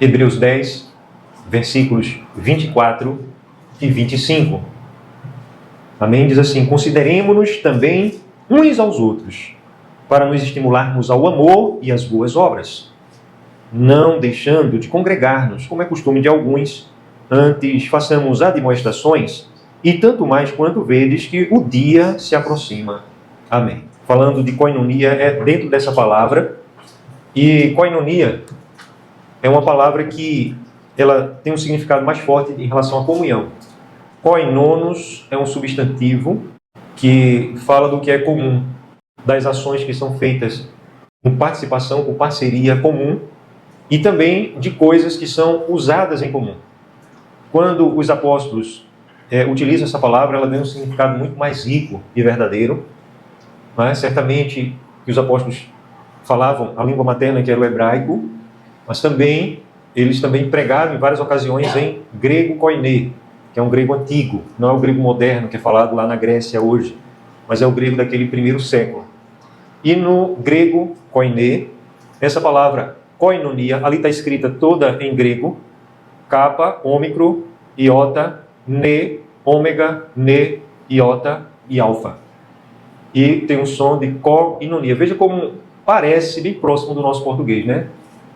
Hebreus 10, versículos 24 e 25. Amém? Diz assim: consideremo-nos também uns aos outros, para nos estimularmos ao amor e às boas obras, não deixando de congregar-nos, como é costume de alguns, antes façamos admoestações, e tanto mais quanto vedes que o dia se aproxima. Amém. Falando de koinonia, é dentro dessa palavra, e koinonia é uma palavra que ela tem um significado mais forte em relação à comunhão. Koinonos é um substantivo que fala do que é comum, das ações que são feitas com participação, com parceria comum, e também de coisas que são usadas em comum. Quando os apóstolos utilizam essa palavra, ela tem um significado muito mais rico e verdadeiro. Certamente que os apóstolos falavam a língua materna, que era o hebraico, mas também eles também pregaram em várias ocasiões em grego koiné, que é um grego antigo, não é o grego moderno que é falado lá na Grécia hoje, mas é o grego daquele primeiro século. E no grego koiné, essa palavra koinonia, ali está escrita toda em grego, kappa, ômicro, iota, ne, ômega, ne, iota e alfa. E tem um som de koinonia. Veja como parece bem próximo do nosso português, né?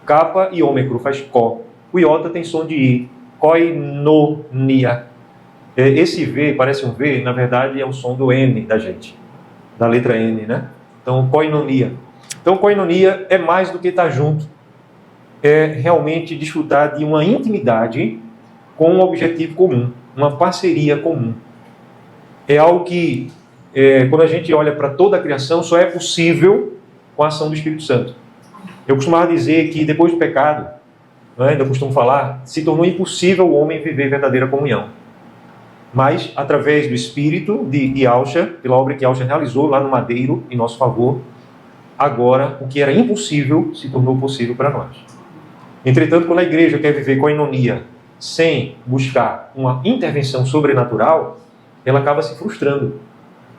Kappa e ômicro faz ko. O iota tem som de i. Koinonia. Esse V, parece um V, na verdade é o som do N da gente, da letra N, né? Então, koinonia. Então, koinonia é mais do que estar junto. É realmente desfrutar de uma intimidade com um objetivo comum, uma parceria comum. É algo que, quando a gente olha para toda a criação, só é possível com a ação do Espírito Santo. Eu costumava dizer que depois do pecado, ainda costumo falar, se tornou impossível o homem viver verdadeira comunhão. Mas, através do Espírito de Yahshua, pela obra que Yahshua realizou lá no madeiro, em nosso favor, agora o que era impossível se tornou possível para nós. Entretanto, quando a igreja quer viver koinonia sem buscar uma intervenção sobrenatural, ela acaba se frustrando.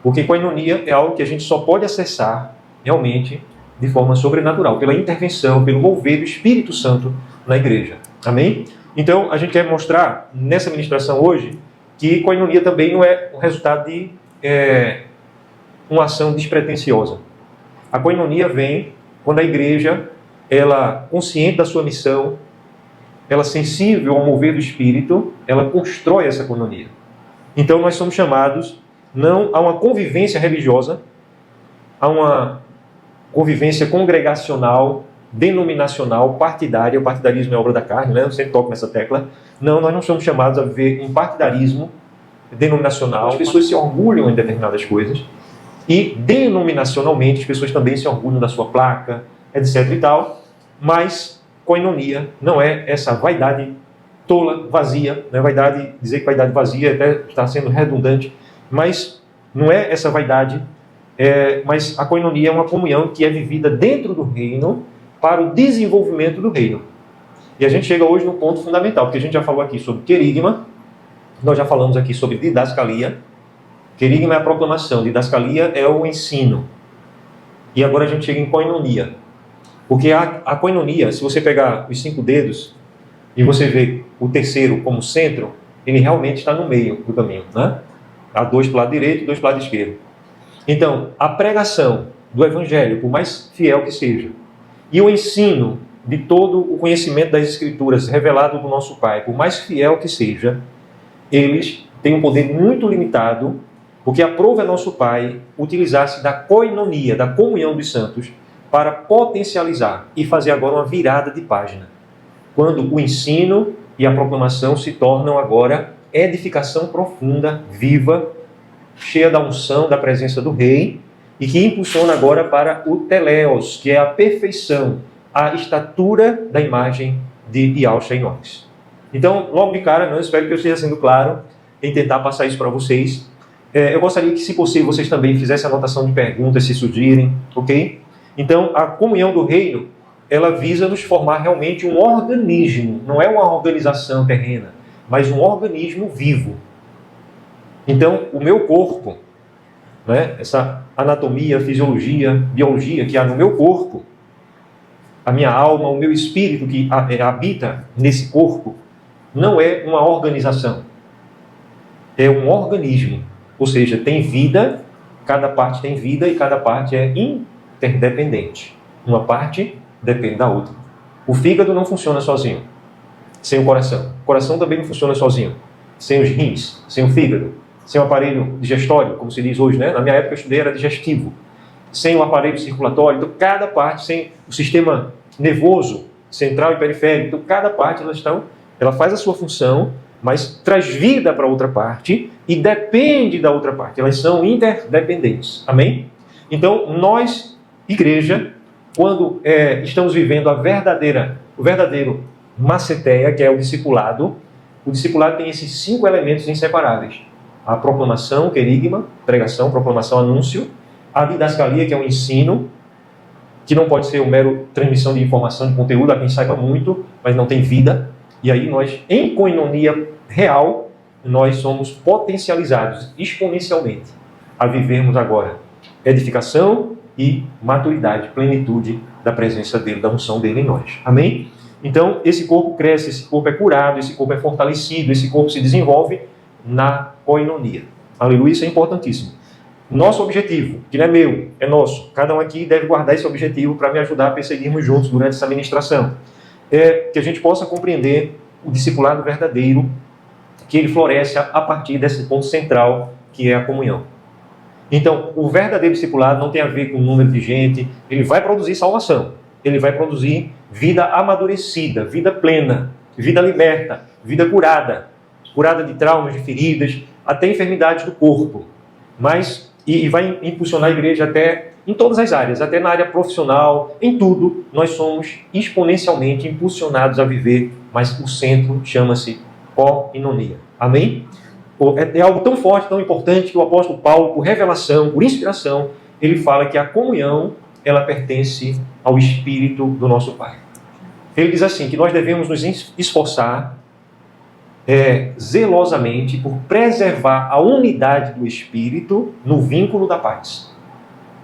Porque koinonia é algo que a gente só pode acessar realmente de forma sobrenatural, pela intervenção, pelo mover do Espírito Santo na igreja. Amém? Então, a gente quer mostrar nessa ministração hoje que koinonia também não é o resultado de uma ação despretensiosa. A koinonia vem quando a igreja, ela consciente da sua missão, ela sensível ao mover do Espírito, ela constrói essa koinonia. Então nós somos chamados não a uma convivência religiosa, a uma convivência congregacional, denominacional, partidária. O partidarismo é obra da carne, né? Eu sempre toco nessa tecla. Não, nós não somos chamados a viver em partidarismo denominacional. As pessoas se orgulham em determinadas coisas e denominacionalmente as pessoas também se orgulham da sua placa, etc e tal, mas koinonia não é essa vaidade tola, vazia, né? Vaidade, dizer que vaidade vazia até está sendo redundante, mas não é essa vaidade, mas a koinonia é uma comunhão que é vivida dentro do reino para o desenvolvimento do reino. E a gente chega hoje no ponto fundamental, porque a gente já falou aqui sobre querigma, nós já falamos aqui sobre didascalia. Querigma é a proclamação, didascalia é o ensino. E agora a gente chega em koinonia. Porque a koinonia, se você pegar os 5 dedos e você vê o terceiro como centro, ele realmente está no meio do caminho, né? Há 2 para o lado direito e 2 para o lado esquerdo. Então, a pregação do evangelho, por mais fiel que seja, e o ensino de todo o conhecimento das Escrituras revelado do nosso Pai, por mais fiel que seja, eles têm um poder muito limitado, porque aprova nosso Pai utilizar-se da koinonia, da comunhão dos santos, para potencializar e fazer agora uma virada de página. Quando o ensino e a proclamação se tornam agora edificação profunda, viva, cheia da unção, da presença do Rei, e que impulsiona agora para o teleios, que é a perfeição, a estatura da imagem de Yahshua em nós. Então, logo de cara, eu espero que eu esteja sendo claro em tentar passar isso para vocês. Eu gostaria que, se possível, vocês também fizessem anotação de perguntas, se surgirem, ok? Então, a comunhão do reino, ela visa nos formar realmente um organismo, não é uma organização terrena, mas um organismo vivo. Então, o meu corpo, né, essa anatomia, fisiologia, biologia que há no meu corpo, a minha alma, o meu espírito que habita nesse corpo, não é uma organização. É um organismo. Ou seja, tem vida, cada parte tem vida e cada parte é interdependente. Uma parte depende da outra. O fígado não funciona sozinho, sem o coração. O coração também não funciona sozinho, sem os rins, sem o fígado, sem o aparelho digestório, como se diz hoje, né? Na minha época eu estudei, era digestivo. Sem o aparelho circulatório, então cada parte, sem o sistema nervoso central e periférico, então cada parte ela faz a sua função, mas traz vida para outra parte e depende da outra parte. Elas são interdependentes. Amém? Então, nós, igreja, quando estamos vivendo o verdadeiro maceteia, que é o discipulado tem esses 5 elementos inseparáveis. A proclamação, querigma, pregação, proclamação, anúncio. A didascalia, que é o ensino, que não pode ser uma mero transmissão de informação, de conteúdo, a quem saiba muito, mas não tem vida. E aí nós, em koinonia real, nós somos potencializados exponencialmente a vivermos agora edificação e maturidade, plenitude da presença dele, da unção dele em nós. Amém? Então, esse corpo cresce, esse corpo é curado, esse corpo é fortalecido, esse corpo se desenvolve na koinonia. Aleluia, isso é importantíssimo. Nosso objetivo, que não é meu, é nosso. Cada um aqui deve guardar esse objetivo para me ajudar a perseguirmos juntos durante essa ministração. É que a gente possa compreender o discipulado verdadeiro, que ele floresce a partir desse ponto central, que é a comunhão. Então, o verdadeiro discipulado não tem a ver com o número de gente, ele vai produzir salvação, ele vai produzir vida amadurecida, vida plena, vida liberta, vida curada de traumas, de feridas, até enfermidades do corpo. Mas, e vai impulsionar a igreja até em todas as áreas, até na área profissional, em tudo, nós somos exponencialmente impulsionados a viver, mas o centro chama-se koinonia. Amém? É algo tão forte, tão importante, que o apóstolo Paulo, por revelação, por inspiração, ele fala que a comunhão, ela pertence ao Espírito do nosso Pai. Ele diz assim, que nós devemos nos esforçar zelosamente por preservar a unidade do Espírito no vínculo da paz.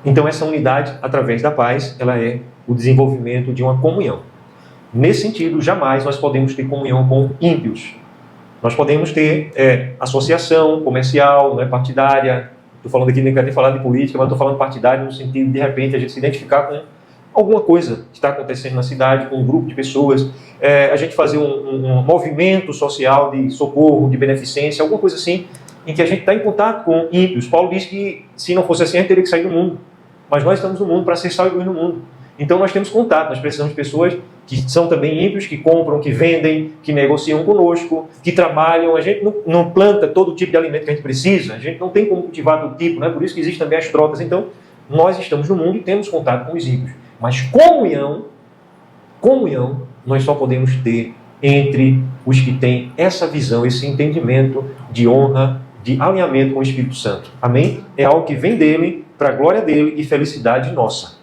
Então essa unidade, através da paz, ela é o desenvolvimento de uma comunhão. Nesse sentido, jamais nós podemos ter comunhão com ímpios. Nós podemos ter associação comercial, não é partidária. Estou falando aqui, nem quero ter falado de política, mas estou falando partidária no sentido de repente a gente se identificar com alguma coisa que está acontecendo na cidade, com um grupo de pessoas, a gente fazer um movimento social de socorro, de beneficência, alguma coisa assim, em que a gente está em contato com ímpios. Paulo diz que se não fosse assim, a gente teria que sair do mundo. Mas nós estamos no mundo para ser sal e luz no mundo. Então nós temos contato, nós precisamos de pessoas que são também ímpios, que compram, que vendem, que negociam conosco, que trabalham. A gente não planta todo tipo de alimento que a gente precisa, a gente não tem como cultivar todo tipo, né? Por isso que existem também as trocas. Então, nós estamos no mundo e temos contato com os ímpios. Mas comunhão, nós só podemos ter entre os que têm essa visão, esse entendimento de honra, de alinhamento com o Espírito Santo. Amém? É algo que vem dele, para a glória dele e felicidade nossa.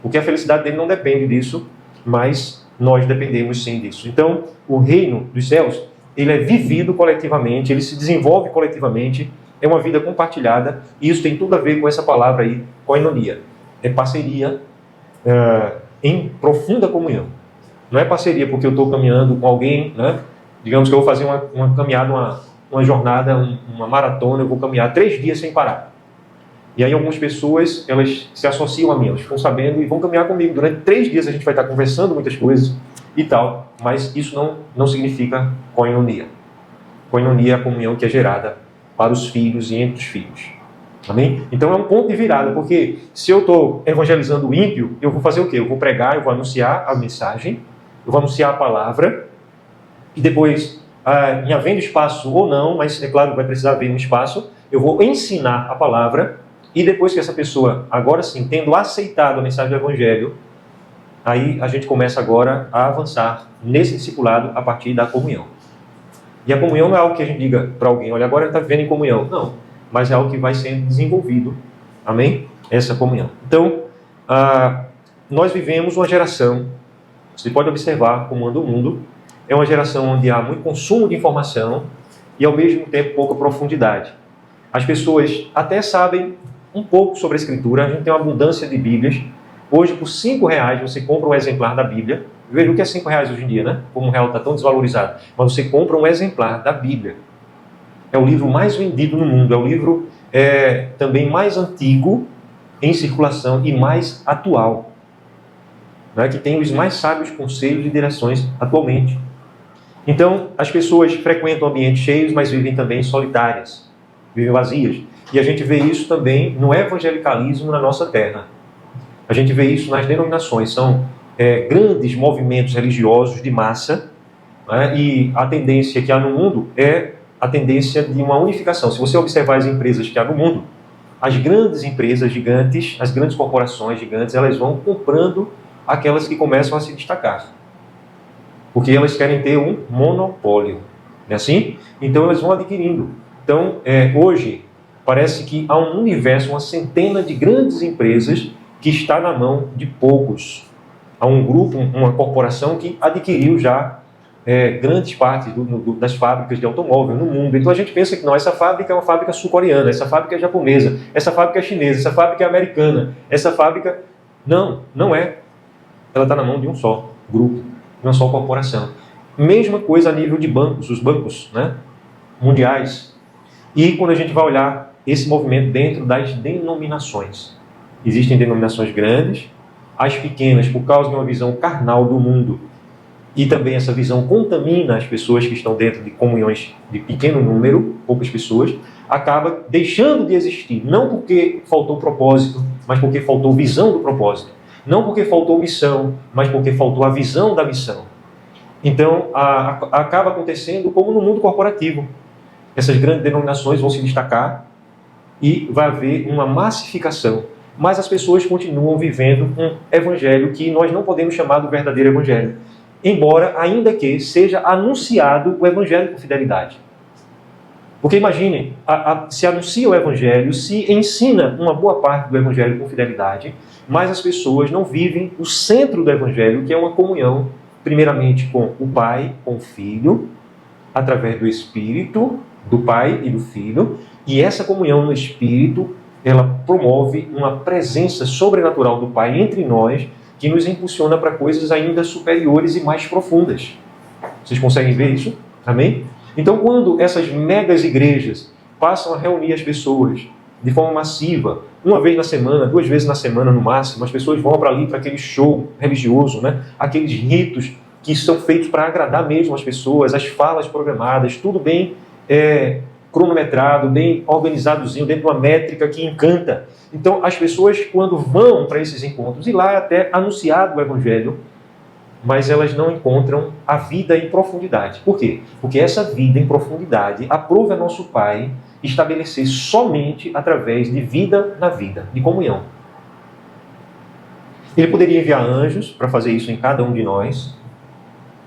Porque a felicidade dele não depende disso, mas nós dependemos sim disso. Então, o reino dos céus, ele é vivido coletivamente, ele se desenvolve coletivamente, é uma vida compartilhada, e isso tem tudo a ver com essa palavra aí, koinonia. É parceria em profunda comunhão. Não é parceria porque eu estou caminhando com alguém, né? Digamos que eu vou fazer uma caminhada, uma jornada, uma maratona, eu vou caminhar 3 dias sem parar. E aí algumas pessoas, elas se associam a mim, elas ficam sabendo e vão caminhar comigo. Durante 3 dias a gente vai estar conversando muitas coisas e tal, mas isso não significa koinonia. Koinonia é a comunhão que é gerada para os filhos e entre os filhos. Amém? Então é um ponto de virada, porque se eu estou evangelizando o ímpio, eu vou fazer o quê? Eu vou pregar, eu vou anunciar a mensagem, eu vou anunciar a palavra, e depois, em havendo espaço ou não, mas é claro que vai precisar haver um espaço, eu vou ensinar a palavra, e depois que essa pessoa, agora sim, tendo aceitado a mensagem do Evangelho, aí a gente começa agora a avançar nesse discipulado a partir da comunhão. E a comunhão não é algo que a gente diga para alguém, olha, agora ele está vivendo em comunhão. Não, mas é algo que vai sendo desenvolvido. Amém? Essa comunhão. Então, nós vivemos uma geração, você pode observar como anda o mundo, é uma geração onde há muito consumo de informação e ao mesmo tempo pouca profundidade. As pessoas até sabem um pouco sobre a Escritura, a gente tem uma abundância de Bíblias, Hoje, por R$ 5, você compra um exemplar da Bíblia. Veja o que é R$ 5 hoje em dia, né? Como o real está tão desvalorizado. Mas você compra um exemplar da Bíblia. É o livro mais vendido no mundo. É o livro também mais antigo em circulação e mais atual. Né? Que tem os mais sábios conselhos e direções atualmente. Então, as pessoas frequentam ambientes cheios, mas vivem também solitárias. Vivem vazias. E a gente vê isso também no evangelicalismo na nossa terra. A gente vê isso nas denominações. São grandes movimentos religiosos de massa, né? E a tendência que há no mundo é a tendência de uma unificação. Se você observar as empresas que há no mundo, as grandes empresas gigantes, as grandes corporações gigantes, elas vão comprando aquelas que começam a se destacar. Porque elas querem ter um monopólio. Não é assim? Então elas vão adquirindo. Então, hoje, parece que há um universo, uma centena de grandes empresas que está na mão de poucos. Há um grupo, uma corporação que adquiriu já grandes partes das fábricas de automóvel no mundo. Então a gente pensa que não, essa fábrica é uma fábrica sul-coreana, essa fábrica é japonesa, essa fábrica é chinesa, essa fábrica é americana, essa fábrica... Não, não é. Ela está na mão de um só grupo, de uma só corporação. Mesma coisa a nível de bancos, os bancos, né, mundiais. E quando a gente vai olhar esse movimento dentro das denominações, existem denominações grandes, as pequenas, por causa de uma visão carnal do mundo, e também essa visão contamina as pessoas que estão dentro de comunhões de pequeno número, poucas pessoas, acaba deixando de existir, não porque faltou propósito, mas porque faltou visão do propósito. Não porque faltou missão, mas porque faltou a visão da missão. Então, acaba acontecendo como no mundo corporativo. Essas grandes denominações vão se destacar e vai haver uma massificação. Mas as pessoas continuam vivendo um evangelho que nós não podemos chamar do verdadeiro evangelho. Embora, ainda que seja anunciado o evangelho com fidelidade. Porque imagine, se anuncia o evangelho, se ensina uma boa parte do evangelho com fidelidade, mas as pessoas não vivem o centro do evangelho, que é uma comunhão, primeiramente com o Pai, com o Filho, através do Espírito, do Pai e do Filho, e essa comunhão no Espírito, ela promove uma presença sobrenatural do Pai entre nós, que nos impulsiona para coisas ainda superiores e mais profundas. Vocês conseguem ver isso? Amém? Então, quando essas megas igrejas passam a reunir as pessoas de forma massiva, uma vez na semana, 2 vezes na semana no máximo, as pessoas vão para ali, para aquele show religioso, né? Aqueles ritos que são feitos para agradar mesmo as pessoas, as falas programadas, tudo bem cronometrado, bem organizadozinho, dentro de uma métrica que encanta. Então, as pessoas, quando vão para esses encontros, e lá é até anunciado o Evangelho, mas elas não encontram a vida em profundidade. Por quê? Porque essa vida em profundidade aprove a nosso Pai estabelecer somente através de vida na vida, de comunhão. Ele poderia enviar anjos para fazer isso em cada um de nós,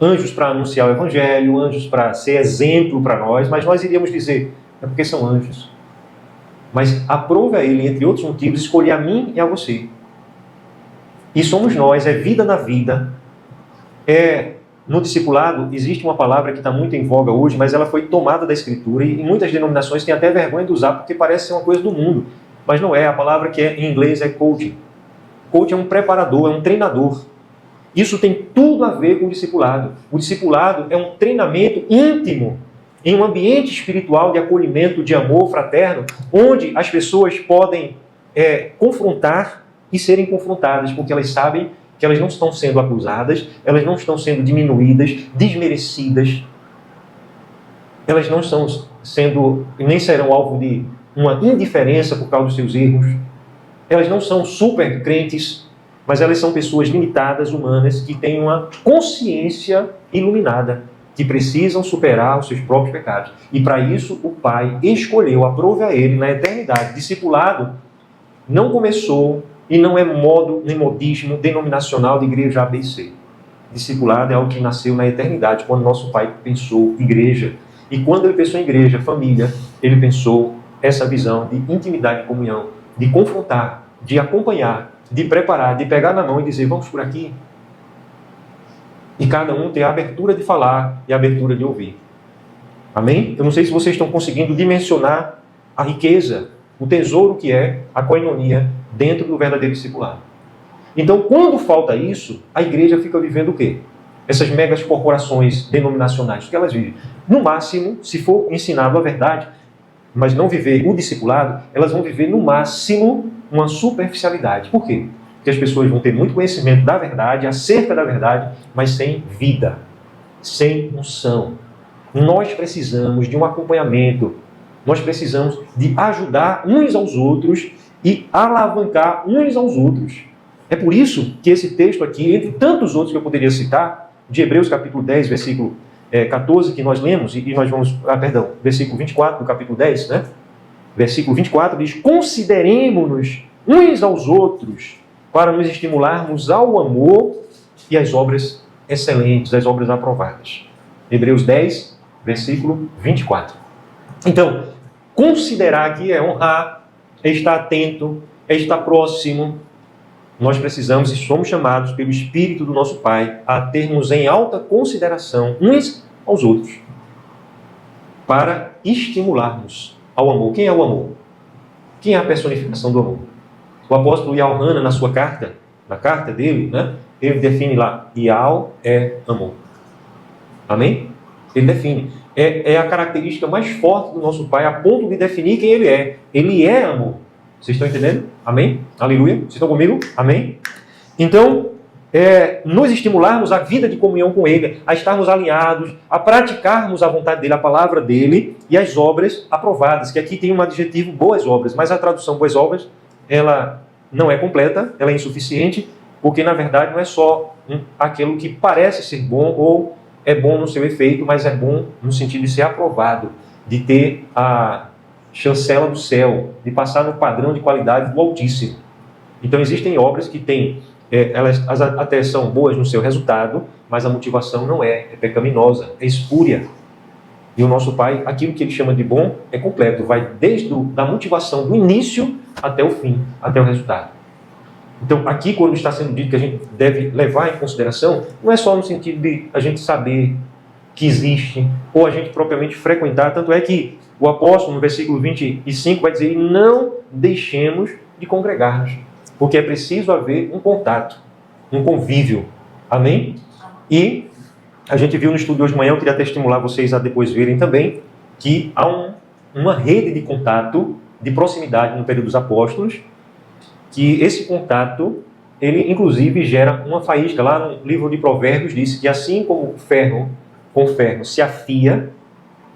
anjos para anunciar o Evangelho, anjos para ser exemplo para nós, mas nós iríamos dizer, é porque são anjos. Mas aprove a Ele, entre outros motivos, escolher a mim e a você. E somos nós, é vida na vida. No discipulado, existe uma palavra que está muito em voga hoje, mas ela foi tomada da Escritura e muitas denominações têm até vergonha de usar porque parece ser uma coisa do mundo. Mas não é, a palavra que em inglês é coaching. Coach é um preparador, é um treinador. Isso tem tudo a ver com o discipulado. O discipulado é um treinamento íntimo em um ambiente espiritual de acolhimento, de amor fraterno, onde as pessoas podem confrontar e serem confrontadas, porque elas sabem que elas não estão sendo acusadas, elas não estão sendo diminuídas, desmerecidas, elas não estão sendo, nem serão alvo de uma indiferença por causa dos seus erros, elas não são super crentes, mas elas são pessoas limitadas, humanas, que têm uma consciência iluminada, que precisam superar os seus próprios pecados. E para isso o Pai escolheu, aprove a Ele na eternidade. Discipulado não começou e não é modo nem modismo denominacional de igreja ABC. Discipulado é algo que nasceu na eternidade, quando nosso Pai pensou igreja. E quando Ele pensou em igreja, família, Ele pensou essa visão de intimidade e comunhão, de confrontar, de acompanhar, de preparar, de pegar na mão e dizer, vamos por aqui. E cada um ter a abertura de falar e a abertura de ouvir. Amém? Eu não sei se vocês estão conseguindo dimensionar a riqueza, o tesouro que é a koinonia dentro do verdadeiro discipulado. Então, quando falta isso, a igreja fica vivendo o quê? Essas megas corporações denominacionais, o que elas vivem? No máximo, se for ensinado a verdade, mas não viver o discipulado, elas vão viver no máximo uma superficialidade. Por quê? Porque as pessoas vão ter muito conhecimento da verdade, acerca da verdade, mas sem vida, sem unção. Nós precisamos de um acompanhamento, nós precisamos de ajudar uns aos outros e alavancar uns aos outros. É por isso que esse texto aqui, entre tantos outros que eu poderia citar, de Hebreus capítulo 10, versículo 14, que nós lemos, e nós vamos, versículo 24 do capítulo 10, né? Versículo 24 diz: consideremo-nos uns aos outros para nos estimularmos ao amor e às obras excelentes, às obras aprovadas. Hebreus 10, versículo 24. Então, considerar aqui é honrar, é estar atento, é estar próximo. Nós precisamos e somos chamados pelo Espírito do nosso Pai a termos em alta consideração uns aos outros, para estimularmos ao amor. Quem é o amor? Quem é a personificação do amor? O apóstolo Yohanan, na sua carta, na carta dele, né, ele define lá: Yao é amor. Amém? Ele define. É a característica mais forte do nosso Pai, a ponto de definir quem Ele é. Ele é amor. Vocês estão entendendo? Amém? Aleluia. Vocês estão comigo? Amém? Então, nos estimularmos à vida de comunhão com Ele, a estarmos alinhados, a praticarmos a vontade dEle, a palavra dEle e as obras aprovadas, que aqui tem um adjetivo, boas obras, mas a tradução boas obras, ela não é completa, ela é insuficiente, porque na verdade não é só aquilo que parece ser bom ou é bom no seu efeito, mas é bom no sentido de ser aprovado, de ter a chancela do céu, de passar no padrão de qualidade do Altíssimo. Então existem obras que têm, elas até são boas no seu resultado, mas a motivação não é pecaminosa, é espúria. E o nosso Pai, aquilo que Ele chama de bom, é completo, vai desde a motivação do início até o fim, até o resultado. Então, aqui, quando está sendo dito que a gente deve levar em consideração, não é só no sentido de a gente saber que existe, ou a gente propriamente frequentar, tanto é que o apóstolo, no versículo 25, vai dizer: não deixemos de congregar-nos, porque é preciso haver um contato, um convívio. Amém? E a gente viu no estudo de hoje de manhã, eu queria até estimular vocês a depois verem também, que há uma rede de contato, de proximidade no período dos apóstolos, que esse contato, ele inclusive gera uma faísca. Lá no livro de Provérbios diz que assim como o ferro com ferro se afia,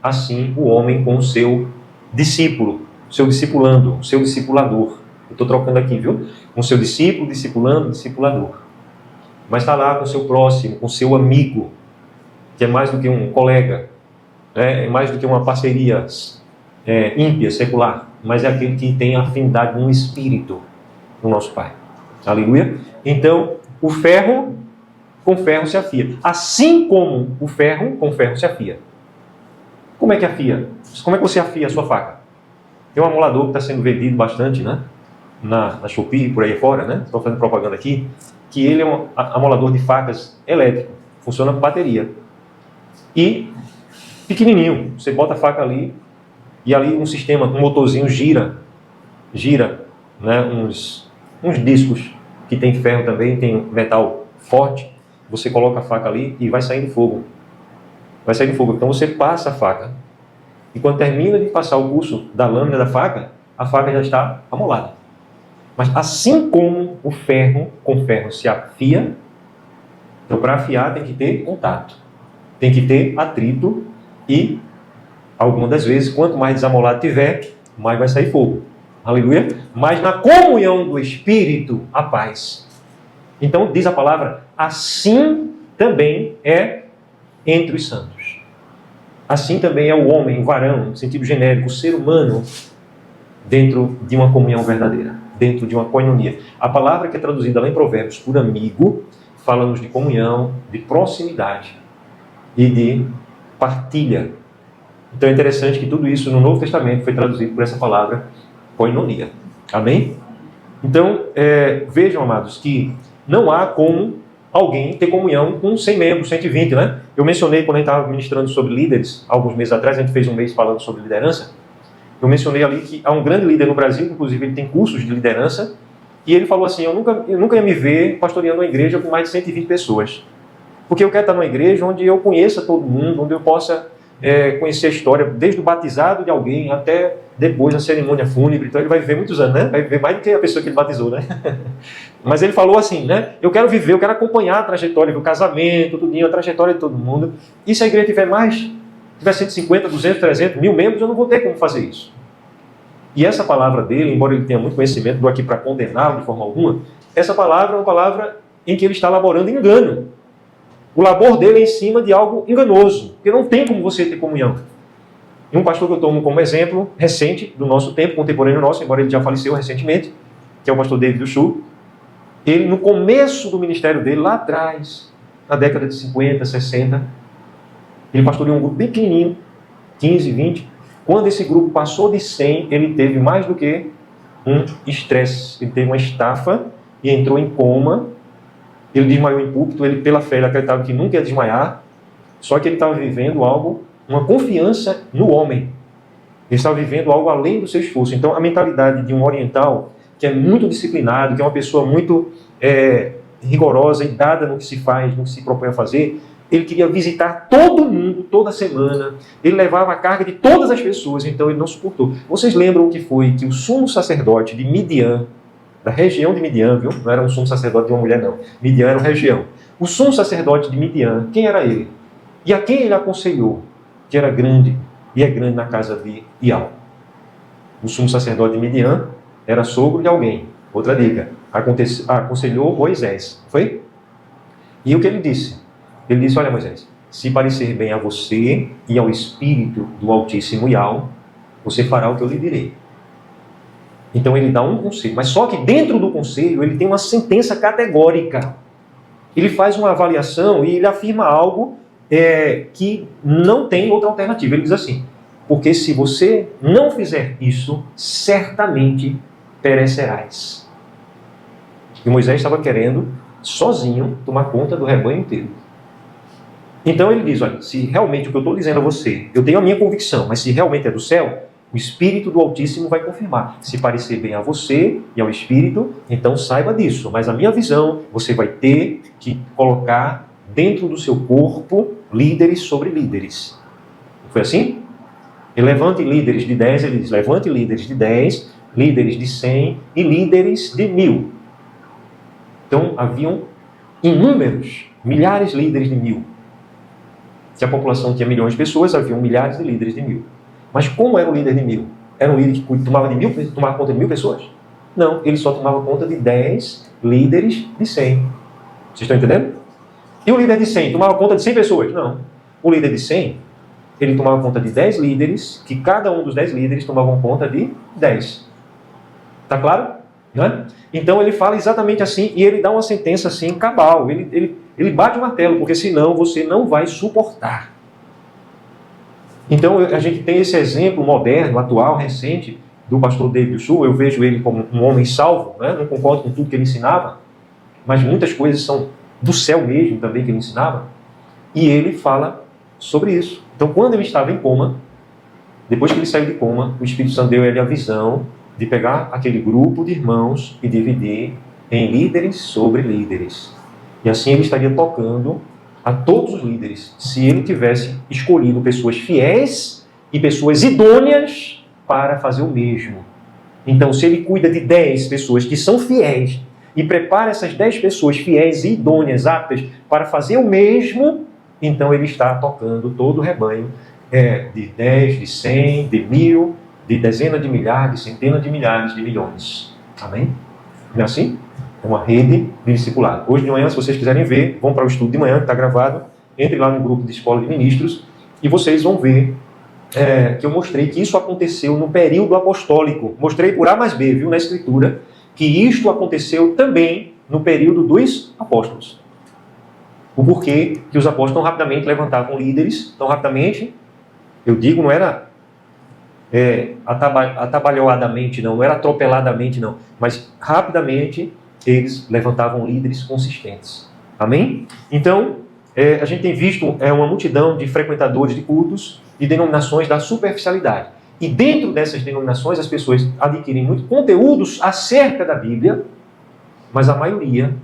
assim o homem com o seu discípulo, seu discipulando, seu discipulador. Eu estou trocando aqui, viu? Com seu discípulo, discipulando, discipulador. Mas está lá com o seu próximo, com o seu amigo, que é mais do que um colega, é mais do que uma parceria ímpia, secular, mas é aquele que tem afinidade no espírito do nosso Pai. Aleluia? Então, o ferro com ferro se afia. Assim como o ferro com ferro se afia. Como é que afia? Como é que você afia a sua faca? Tem um amolador que está sendo vendido bastante, né? Na Shopee, por aí fora, né? Estou fazendo propaganda aqui. Que ele é um amolador de facas elétrico. Funciona com bateria. E pequenininho. Você bota a faca ali e ali um sistema, um motorzinho gira, né? Uns discos que tem ferro também, tem metal forte. Você coloca a faca ali e vai saindo fogo. Vai saindo fogo. Então você passa a faca. E quando termina de passar o pulso da lâmina da faca, a faca já está amolada. Mas assim como o ferro com ferro se afia, então para afiar tem que ter contato. Tem que ter atrito e, algumas das vezes, quanto mais desamolado tiver, mais vai sair fogo. Aleluia? Mas na comunhão do Espírito, a paz. Então, diz a palavra, assim também é entre os santos. Assim também é o homem, o varão, no sentido genérico, o ser humano, dentro de uma comunhão verdadeira, dentro de uma koinonia. A palavra que é traduzida lá em Provérbios por amigo, fala-nos de comunhão, de proximidade e de partilha. Então é interessante que tudo isso no Novo Testamento foi traduzido por essa palavra koinonia. Amém? Então, vejam, amados, que não há como alguém ter comunhão com 100 membros, 120, né? Eu mencionei, quando a gente estava ministrando sobre líderes, alguns meses atrás, a gente fez um mês falando sobre liderança, eu mencionei ali que há um grande líder no Brasil, inclusive ele tem cursos de liderança, E ele falou assim, eu nunca ia me ver pastoreando uma igreja com mais de 120 pessoas. Porque eu quero estar numa igreja onde eu conheça todo mundo, onde eu possa conhecer a história, desde o batizado de alguém até depois a cerimônia fúnebre. Então ele vai viver muitos anos, né? Vai viver mais do que a pessoa que ele batizou, né? Mas ele falou assim, né? Eu quero viver, eu quero acompanhar a trajetória do casamento, tudinho, a trajetória de todo mundo. E se a igreja tiver 150, 200, 300, 1000 membros, eu não vou ter como fazer isso. E essa palavra dele, embora ele tenha muito conhecimento, estou aqui para condená-lo de forma alguma, essa palavra é uma palavra em que ele está elaborando engano. O labor dele é em cima de algo enganoso, porque não tem como você ter comunhão. E um pastor que eu tomo como exemplo, recente, do nosso tempo, contemporâneo nosso, embora ele já faleceu recentemente, que é o pastor David Chu, ele, no começo do ministério dele, lá atrás, na década de 50, 60, ele pastoreou um grupo bem pequenininho, 15, 20. Quando esse grupo passou de 100, ele teve mais do que um estresse. Ele teve uma estafa e entrou em coma. Ele desmaiou em púlpito, ele pela fé ele acreditava que nunca ia desmaiar, só que ele estava vivendo algo, uma confiança no homem. Ele estava vivendo algo além do seu esforço. Então a mentalidade de um oriental, que é muito disciplinado, que é uma pessoa muito rigorosa e dada no que se faz, no que se propõe a fazer, ele queria visitar todo mundo, toda semana, ele levava a carga de todas as pessoas, então ele não suportou. Vocês lembram o que foi que o sumo sacerdote de Midian, da região de Midian, viu? Não era um sumo sacerdote de uma mulher, não. Midian era uma região. O sumo sacerdote de Midian, quem era ele? E a quem ele aconselhou? Que era grande, e é grande na casa de Ial. O sumo sacerdote de Midian era sogro de alguém. Outra dica. Aconselhou Moisés. Foi? E o que ele disse? Ele disse, olha Moisés, se parecer bem a você e ao Espírito do Altíssimo Ial, você fará o que eu lhe direi. Então ele dá um conselho, mas só que dentro do conselho ele tem uma sentença categórica. Ele faz uma avaliação e ele afirma algo que não tem outra alternativa. Ele diz assim, porque se você não fizer isso, certamente perecerás. E Moisés estava querendo, sozinho, tomar conta do rebanho inteiro. Então ele diz, olha, se realmente o que eu estou dizendo a você, eu tenho a minha convicção, mas se realmente é do céu, o Espírito do Altíssimo vai confirmar. Se parecer bem a você e ao Espírito, então saiba disso. Mas a minha visão, você vai ter que colocar dentro do seu corpo líderes sobre líderes. Foi assim? E levante líderes de 10, ele diz, levante líderes de 10, líderes de 100 e líderes de 1000. Então haviam inúmeros, milhares de líderes de 1000. Se a população tinha milhões de pessoas, haviam milhares de líderes de 1000. Mas como era o líder de 1000? Era um líder que tomava conta de 1000 pessoas? Não, ele só tomava conta de 10 líderes de 100. Vocês estão entendendo? E o líder de 100 tomava conta de 100 pessoas? Não. O líder de 100, ele tomava conta de 10 líderes, que cada um dos 10 líderes tomavam conta de 10. Está claro? Não é? Então ele fala exatamente assim, e ele dá uma sentença assim, cabal. Ele bate o martelo, porque senão você não vai suportar. Então a gente tem esse exemplo moderno, atual, recente, do pastor David Chu. Eu vejo ele como um homem salvo, né? Não concordo com tudo que ele ensinava, mas muitas coisas são do céu mesmo também que ele ensinava. E ele fala sobre isso. Então quando ele estava em coma, depois que ele saiu de coma, o Espírito Santo deu a ele a visão de pegar aquele grupo de irmãos e dividir em líderes sobre líderes. E assim ele estaria tocando a todos os líderes, se ele tivesse escolhido pessoas fiéis e pessoas idôneas para fazer o mesmo. Então, se ele cuida de 10 pessoas que são fiéis e prepara essas 10 pessoas fiéis e idôneas, aptas para fazer o mesmo, então ele está tocando todo o rebanho de 10, de 100, de 1000, de dezenas de milhares, de centenas de milhares, de milhões. Amém? Não é assim? É uma rede de discipulado. Hoje de manhã, se vocês quiserem ver, vão para o estudo de manhã, que está gravado, entre lá no grupo de Escola de Ministros, e vocês vão ver que eu mostrei que isso aconteceu no período apostólico. Mostrei por A mais B, viu, na Escritura, que isto aconteceu também no período dos apóstolos. O porquê que os apóstolos tão rapidamente levantavam líderes, tão rapidamente, eu digo, não era atabalhoadamente, não era atropeladamente, não, mas rapidamente eles levantavam líderes consistentes. Amém? Então, a gente tem visto uma multidão de frequentadores de cultos e denominações da superficialidade. E dentro dessas denominações, as pessoas adquirem muitos conteúdos acerca da Bíblia, mas a maioria,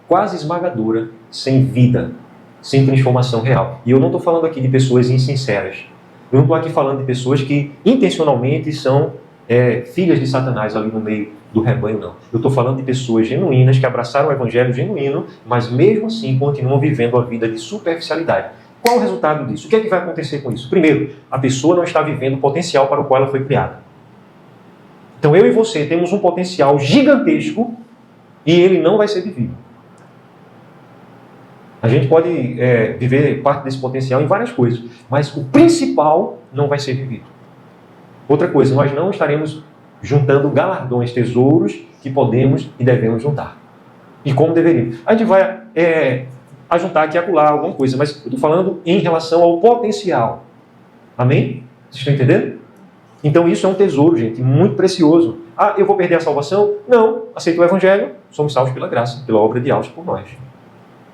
quase esmagadora, sem vida, sem transformação real. E eu não estou falando aqui de pessoas insinceras. Eu não estou aqui falando de pessoas que intencionalmente são filhas de Satanás ali no meio do rebanho, não. Eu estou falando de pessoas genuínas que abraçaram o evangelho genuíno, mas mesmo assim continuam vivendo a vida de superficialidade. Qual o resultado disso? O que é que vai acontecer com isso? Primeiro, a pessoa não está vivendo o potencial para o qual ela foi criada. Então eu e você temos um potencial gigantesco e ele não vai ser vivido. A gente pode viver parte desse potencial em várias coisas, mas o principal não vai ser vivido. Outra coisa, nós não estaremos juntando galardões, tesouros que podemos e devemos juntar. E como deveríamos. A gente vai ajuntar aqui e acolá alguma coisa, mas eu estou falando em relação ao potencial. Amém? Vocês estão entendendo? Então isso é um tesouro, gente, muito precioso. Ah, eu vou perder a salvação? Não. Aceito o evangelho, somos salvos pela graça, pela obra de Deus por nós.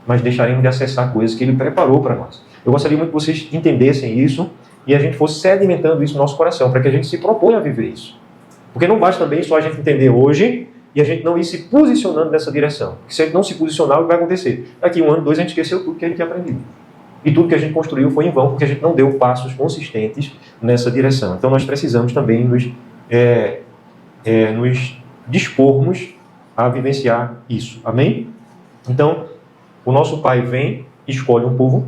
Mas deixaremos de acessar coisas que ele preparou para nós. Eu gostaria muito que vocês entendessem isso e a gente fosse sedimentando isso no nosso coração, para que a gente se proponha a viver isso. Porque não basta também só a gente entender hoje e a gente não ir se posicionando nessa direção. Porque se a gente não se posicionar, o que vai acontecer? Daqui 1 ano, 2, a gente esqueceu tudo que a gente tinha aprendido. E tudo que a gente construiu foi em vão, porque a gente não deu passos consistentes nessa direção. Então nós precisamos também nos dispormos a vivenciar isso. Amém? Então, o nosso Pai vem, escolhe um povo,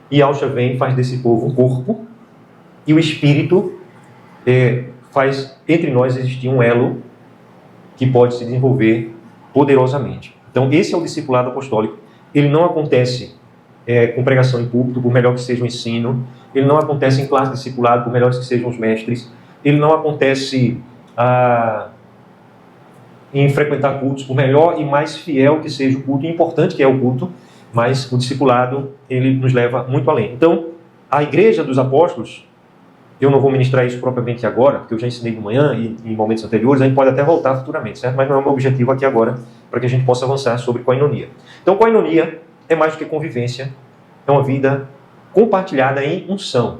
e Yahshua vem e faz desse povo um corpo, e o Espírito faz entre nós existir um elo que pode se desenvolver poderosamente. Então, esse é o discipulado apostólico. Ele não acontece com pregação em púlpito, por melhor que seja o ensino. Ele não acontece em classe de discipulado, por melhores que sejam os mestres. Ele não acontece em frequentar cultos, por melhor e mais fiel que seja o culto, e importante que é o culto, mas o discipulado, ele nos leva muito além. Então, a igreja dos apóstolos, eu não vou ministrar isso propriamente agora, porque eu já ensinei de manhã e em momentos anteriores, a gente pode até voltar futuramente, certo? Mas não é o meu objetivo aqui agora, para que a gente possa avançar sobre koinonia. Então, koinonia é mais do que convivência, é uma vida compartilhada em unção,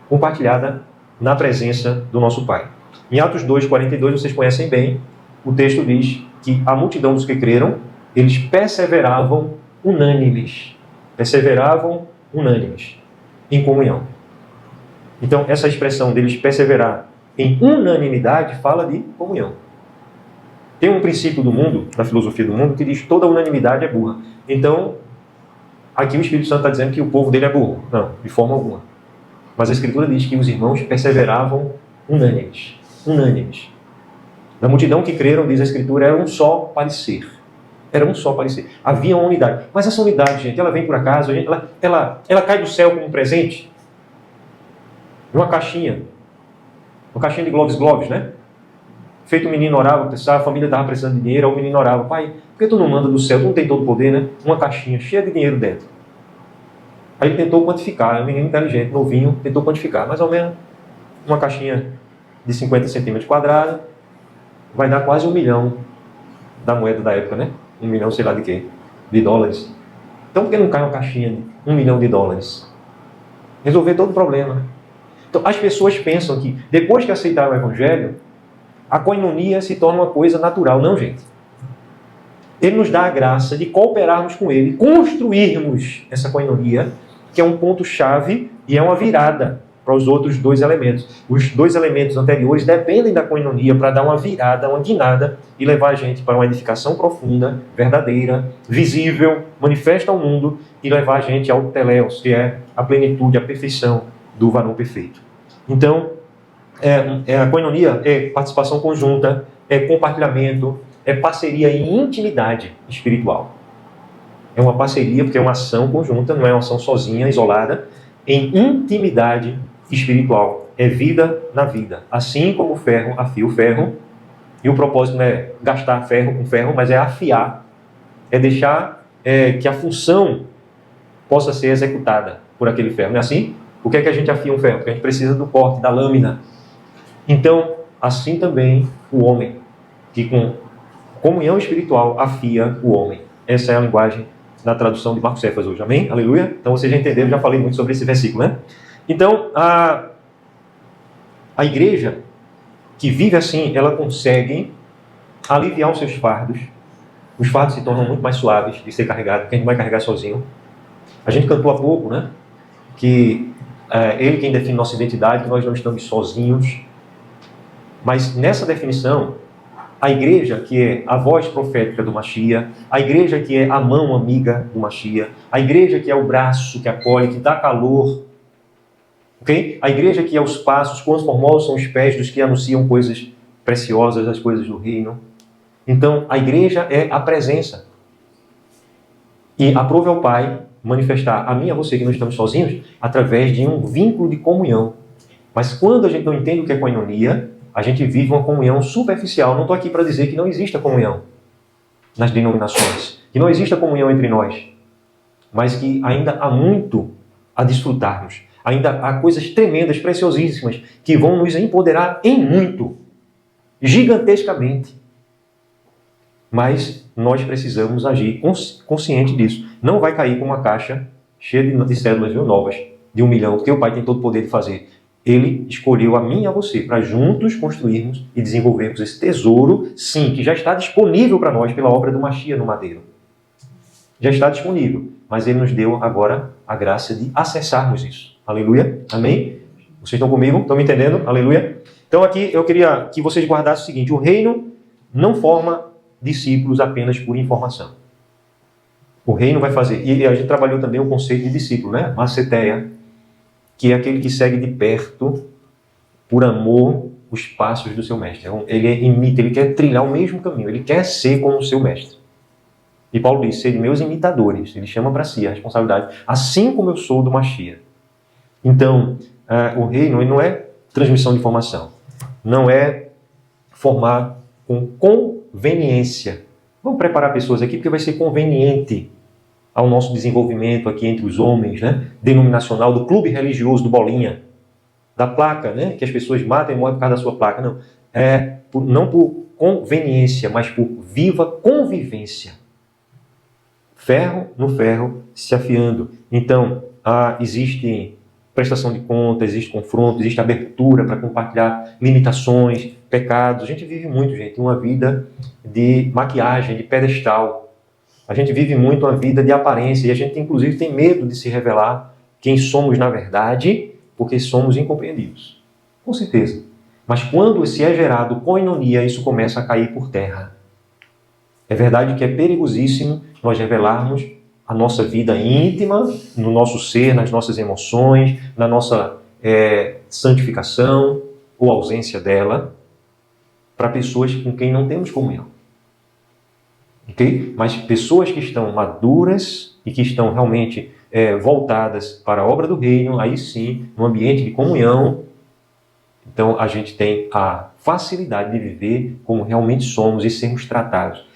compartilhada na presença do nosso Pai. Em Atos 2:42, vocês conhecem bem, o texto diz que a multidão dos que creram, eles perseveravam unânimes em comunhão. Então, essa expressão deles perseverar em unanimidade fala de comunhão. Tem um princípio do mundo, da filosofia do mundo, que diz que toda unanimidade é burra. Então, aqui o Espírito Santo está dizendo que o povo dele é burro. Não, de forma alguma. Mas a Escritura diz que os irmãos perseveravam unânimes. Unânimes. Na multidão que creram, diz a Escritura, era um só parecer. Era um só parecer. Havia uma unidade. Mas essa unidade, gente, ela vem por acaso, ela cai do céu como um presente. Uma caixinha de Gloves, né? Feito o menino orava, a família estava precisando de dinheiro, aí o menino orava, pai, por que tu não manda do céu? Tu não tem todo o poder, né? Uma caixinha cheia de dinheiro dentro. Aí ele tentou quantificar, um menino inteligente, novinho, tentou quantificar, mais ou menos uma caixinha de 50 centímetros quadrados, vai dar quase 1 milhão da moeda da época, né? 1 milhão, sei lá de quê, de dólares. Então por que não cai uma caixinha de 1 milhão de dólares? Resolver todo o problema. Então as pessoas pensam que depois que aceitaram o Evangelho, a koinonia se torna uma coisa natural. Não, gente. Ele nos dá a graça de cooperarmos com Ele, construirmos essa koinonia, que é um ponto-chave e é uma virada para os outros 2 elementos. Os 2 elementos anteriores dependem da koinonia para dar uma virada, uma guinada e levar a gente para uma edificação profunda, verdadeira, visível, manifesta ao mundo e levar a gente ao teleios, que é a plenitude, a perfeição do varão perfeito. Então, a koinonia é participação conjunta, é compartilhamento, é parceria e intimidade espiritual. É uma parceria porque é uma ação conjunta, não é uma ação sozinha, isolada, em intimidade espiritual. É vida na vida. Assim como o ferro afia o ferro, e o propósito não é gastar ferro com ferro, mas é afiar, é deixar que a função possa ser executada por aquele ferro. Não é assim? Por que é que a gente afia um ferro? Porque a gente precisa do corte, da lâmina. Então, assim também o homem, que com comunhão espiritual afia o homem. Essa é a linguagem na tradução de Marcos Cefas hoje. Amém? Aleluia? Então vocês já entenderam, já falei muito sobre esse versículo, né? Então, a igreja que vive assim, ela consegue aliviar os seus fardos Os fardos se tornam muito mais suaves de ser carregado, porque a gente vai carregar sozinho. A gente cantou há pouco, né? Que Ele quem define nossa identidade, que nós não estamos sozinhos. Mas nessa definição, a igreja que é a voz profética do Mashiach, a igreja que é a mão amiga do Mashiach, a igreja que é o braço que acolhe, que dá calor, okay? A igreja que é os passos, quão formosos são os pés dos que anunciam coisas preciosas, as coisas do reino. Então, a igreja é a presença. E aprove ao Pai manifestar a mim e a você que não estamos sozinhos através de um vínculo de comunhão. Mas quando a gente não entende o que é koinonia, a gente vive uma comunhão superficial. Não estou aqui para dizer que não exista comunhão nas denominações, que não exista comunhão entre nós, mas que ainda há muito a desfrutarmos. Ainda há coisas tremendas, preciosíssimas, que vão nos empoderar em muito, gigantescamente. Mas nós precisamos agir consciente disso. Não vai cair com uma caixa cheia de cédulas novas, de 1 milhão, porque o Pai tem todo o poder de fazer. Ele escolheu a mim e a você para juntos construirmos e desenvolvermos esse tesouro, sim, que já está disponível para nós pela obra do Mashiach no madeiro. Já está disponível, mas Ele nos deu agora a graça de acessarmos isso. Aleluia? Amém? Vocês estão comigo? Estão me entendendo? Aleluia? Então aqui eu queria que vocês guardassem o seguinte: o reino não forma discípulos apenas por informação. O reino vai fazer, e a gente trabalhou também o conceito de discípulo, né? Maceteia, que é aquele que segue de perto, por amor, os passos do seu mestre. Ele imita, ele quer trilhar o mesmo caminho, ele quer ser como o seu mestre. E Paulo diz: sede meus imitadores. Ele chama para si a responsabilidade, assim como eu sou do Mashiach. Então, o reino ele não é transmissão de informação, não é formar com conveniência. Vamos preparar pessoas aqui porque vai ser conveniente ao nosso desenvolvimento aqui entre os homens, né? Denominacional, do clube religioso, do bolinha, da placa, né? Que as pessoas matam e morrem por causa da sua placa. Não, não por conveniência, mas por viva convivência. Ferro no ferro se afiando. Então, existe prestação de contas, existe confronto, existe abertura para compartilhar limitações, pecados. A gente vive muito, gente, uma vida de maquiagem, de pedestal. A gente vive muito uma vida de aparência e a gente, inclusive, tem medo de se revelar quem somos na verdade, porque somos incompreendidos. Com certeza. Mas quando se é gerado koinonia, isso começa a cair por terra. É verdade que é perigosíssimo nós revelarmos a nossa vida íntima, no nosso ser, nas nossas emoções, na nossa santificação ou ausência dela, para pessoas com quem não temos comunhão. Okay? Mas pessoas que estão maduras e que estão realmente voltadas para a obra do reino, aí sim, no ambiente de comunhão, então a gente tem a facilidade de viver como realmente somos e sermos tratados.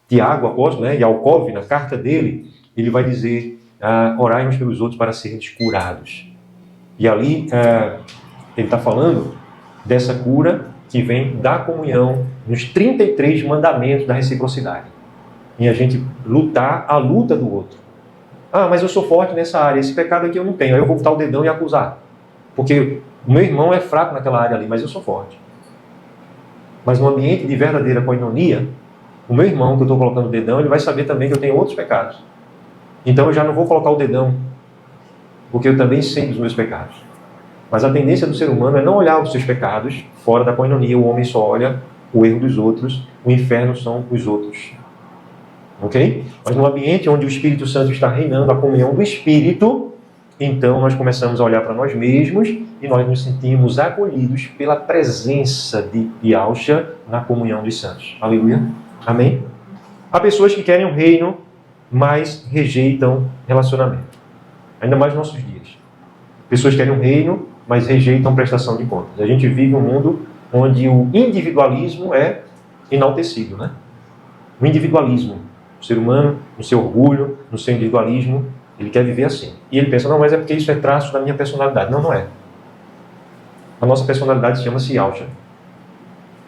Tiago, apóstolo, e Alcove, na carta dele, ele vai dizer: orai uns pelos outros para serem curados. E ali ele está falando dessa cura que vem da comunhão nos 33 mandamentos da reciprocidade. E a gente lutar a luta do outro. Mas eu sou forte nessa área, esse pecado aqui eu não tenho. Aí eu vou botar o dedão e acusar. Porque o meu irmão é fraco naquela área ali, mas eu sou forte. Mas no ambiente de verdadeira koinonia, o meu irmão que eu estou colocando o dedão, ele vai saber também que eu tenho outros pecados. Então eu já não vou colocar o dedão, porque eu também sei dos meus pecados. Mas a tendência do ser humano é não olhar os seus pecados fora da koinonia. O homem só olha o erro dos outros, o inferno são os outros. Ok? Mas no ambiente onde o Espírito Santo está reinando, a comunhão do Espírito, então nós começamos a olhar para nós mesmos e nós nos sentimos acolhidos pela presença de Yahushua na comunhão dos santos. Aleluia? Amém? Há pessoas que querem o reino, mas rejeitam relacionamento. Ainda mais nos nossos dias. Pessoas querem um reino, mas rejeitam prestação de contas. A gente vive um mundo onde o individualismo é enaltecido, né? O individualismo. O ser humano, no seu orgulho, no seu individualismo, ele quer viver assim. E ele pensa: não, mas é porque isso é traço da minha personalidade. Não, não é. A nossa personalidade chama-se Yahushua.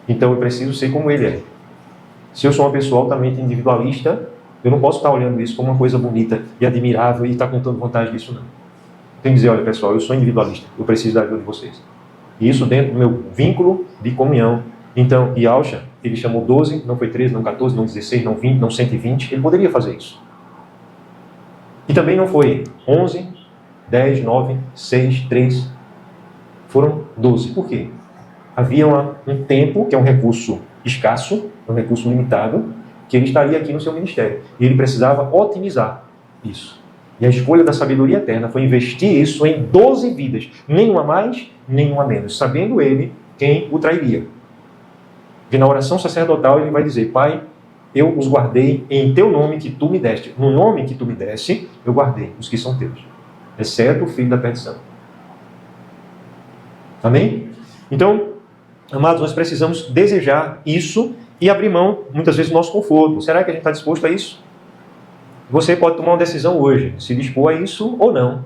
Então eu preciso ser como ele é. Se eu sou uma pessoa altamente individualista, eu não posso estar olhando isso como uma coisa bonita e admirável e estar contando vantagem disso, não. Tem que dizer: olha pessoal, eu sou individualista, eu preciso da ajuda de vocês. E isso dentro do meu vínculo de comunhão. Então, Yahushua ele chamou 12, não foi 13, não 14, não 16, não 20, não 120. Ele poderia fazer isso. E também não foi 11, 10, 9, 6, 3. Foram 12. Por quê? Havia um tempo, que é um recurso escasso, um recurso limitado, que ele estaria aqui no seu ministério. E ele precisava otimizar isso. E a escolha da sabedoria eterna foi investir isso em 12 vidas. Nenhuma mais, nenhuma menos. Sabendo ele quem o trairia. E na oração sacerdotal ele vai dizer: Pai, eu os guardei em teu nome que tu me deste. No nome que tu me deste, eu guardei os que são teus. Exceto o filho da perdição. Amém? Então, amados, nós precisamos desejar isso e abrir mão, muitas vezes, do nosso conforto. Será que a gente está disposto a isso? Você pode tomar uma decisão hoje, se dispor a isso ou não.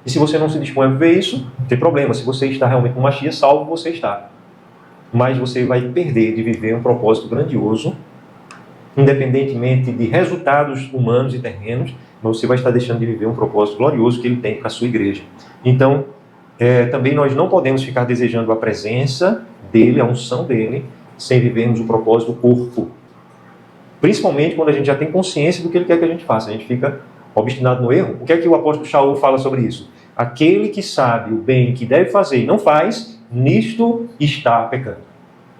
E se você não se dispõe a viver isso, não tem problema. Se você está realmente com Mashiach, salvo você está. Mas você vai perder de viver um propósito grandioso, independentemente de resultados humanos e terrenos, mas você vai estar deixando de viver um propósito glorioso que ele tem para a sua igreja. Então, também nós não podemos ficar desejando a presença dele, a unção dele, sem vivermos o propósito do corpo. Principalmente quando a gente já tem consciência do que ele quer que a gente faça. A gente fica obstinado no erro. O que é que o apóstolo Shaul fala sobre isso? Aquele que sabe o bem que deve fazer e não faz, nisto está pecando.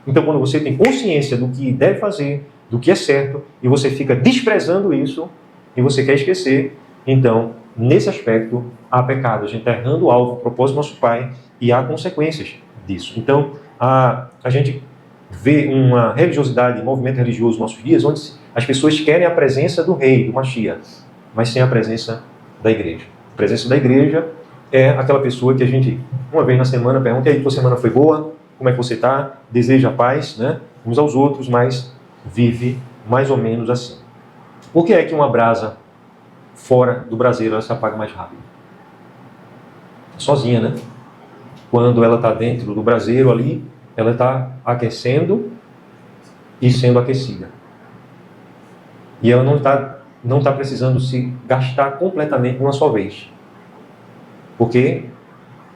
Então, quando você tem consciência do que deve fazer, do que é certo, e você fica desprezando isso, e você quer esquecer, então, nesse aspecto, há pecado. A gente está errando o alvo, o propósito do nosso Pai, e há consequências disso. Então, a gente vê uma religiosidade, um movimento religioso nos nossos dias, onde as pessoas querem a presença do rei, do Mashiach, mas sem a presença da igreja. A presença da igreja é aquela pessoa que a gente, uma vez na semana, pergunta: e aí, tua semana foi boa? Como é que você está? Deseja paz, né? Uns aos outros, mas vive mais ou menos assim. Por que é que uma brasa fora do braseiro ela se apaga mais rápido? Sozinha, né? Quando ela está dentro do braseiro ali, ela está aquecendo e sendo aquecida. E ela não está precisando se gastar completamente de uma só vez. Porque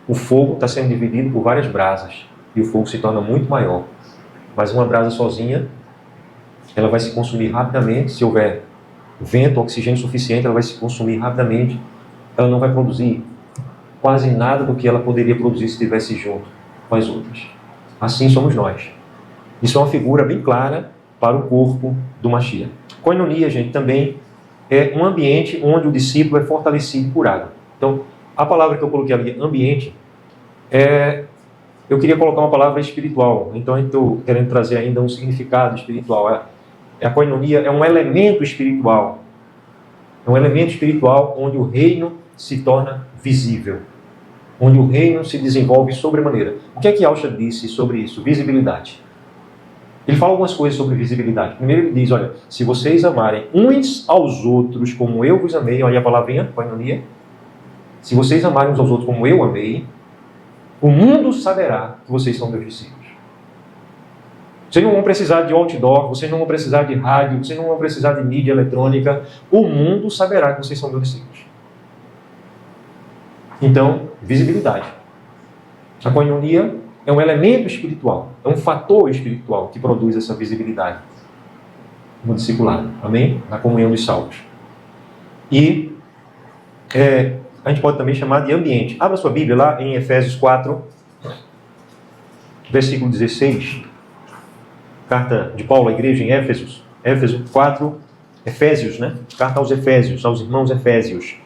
o fogo está sendo dividido por várias brasas. E o fogo se torna muito maior. Mas uma brasa sozinha, ela vai se consumir rapidamente. Se houver vento, oxigênio suficiente, ela vai se consumir rapidamente. Ela não vai produzir quase nada do que ela poderia produzir se estivesse junto com as outras. Assim somos nós. Isso é uma figura bem clara para o corpo do Mashiach. Koinonia, gente, também é um ambiente onde o discípulo é fortalecido e curado. Então, a palavra que eu coloquei ali, ambiente, eu queria colocar uma palavra espiritual. Então, eu estou querendo trazer ainda um significado espiritual. A koinonia é um elemento espiritual. É um elemento espiritual onde o reino se torna visível. Onde o reino se desenvolve sobremaneira. O que é que Alcha disse sobre isso? Visibilidade. Ele fala algumas coisas sobre visibilidade. Primeiro ele diz: olha, se vocês amarem uns aos outros como eu vos amei, olha a palavrinha, koinonia. Se vocês amarem uns aos outros como eu amei, o mundo saberá que vocês são meus discípulos. Vocês não vão precisar de outdoor, vocês não vão precisar de rádio, vocês não vão precisar de mídia eletrônica. O mundo saberá que vocês são meus discípulos. Então, visibilidade. A koinonia é um elemento espiritual, é um fator espiritual que produz essa visibilidade no discipulado. Amém? Na comunhão dos salvos. E a gente pode também chamar de ambiente. Abra sua Bíblia lá em Efésios 4, versículo 16. Carta de Paulo à igreja em Éfesos. Éfesos 4, Efésios, né? Carta aos Efésios, aos irmãos Efésios.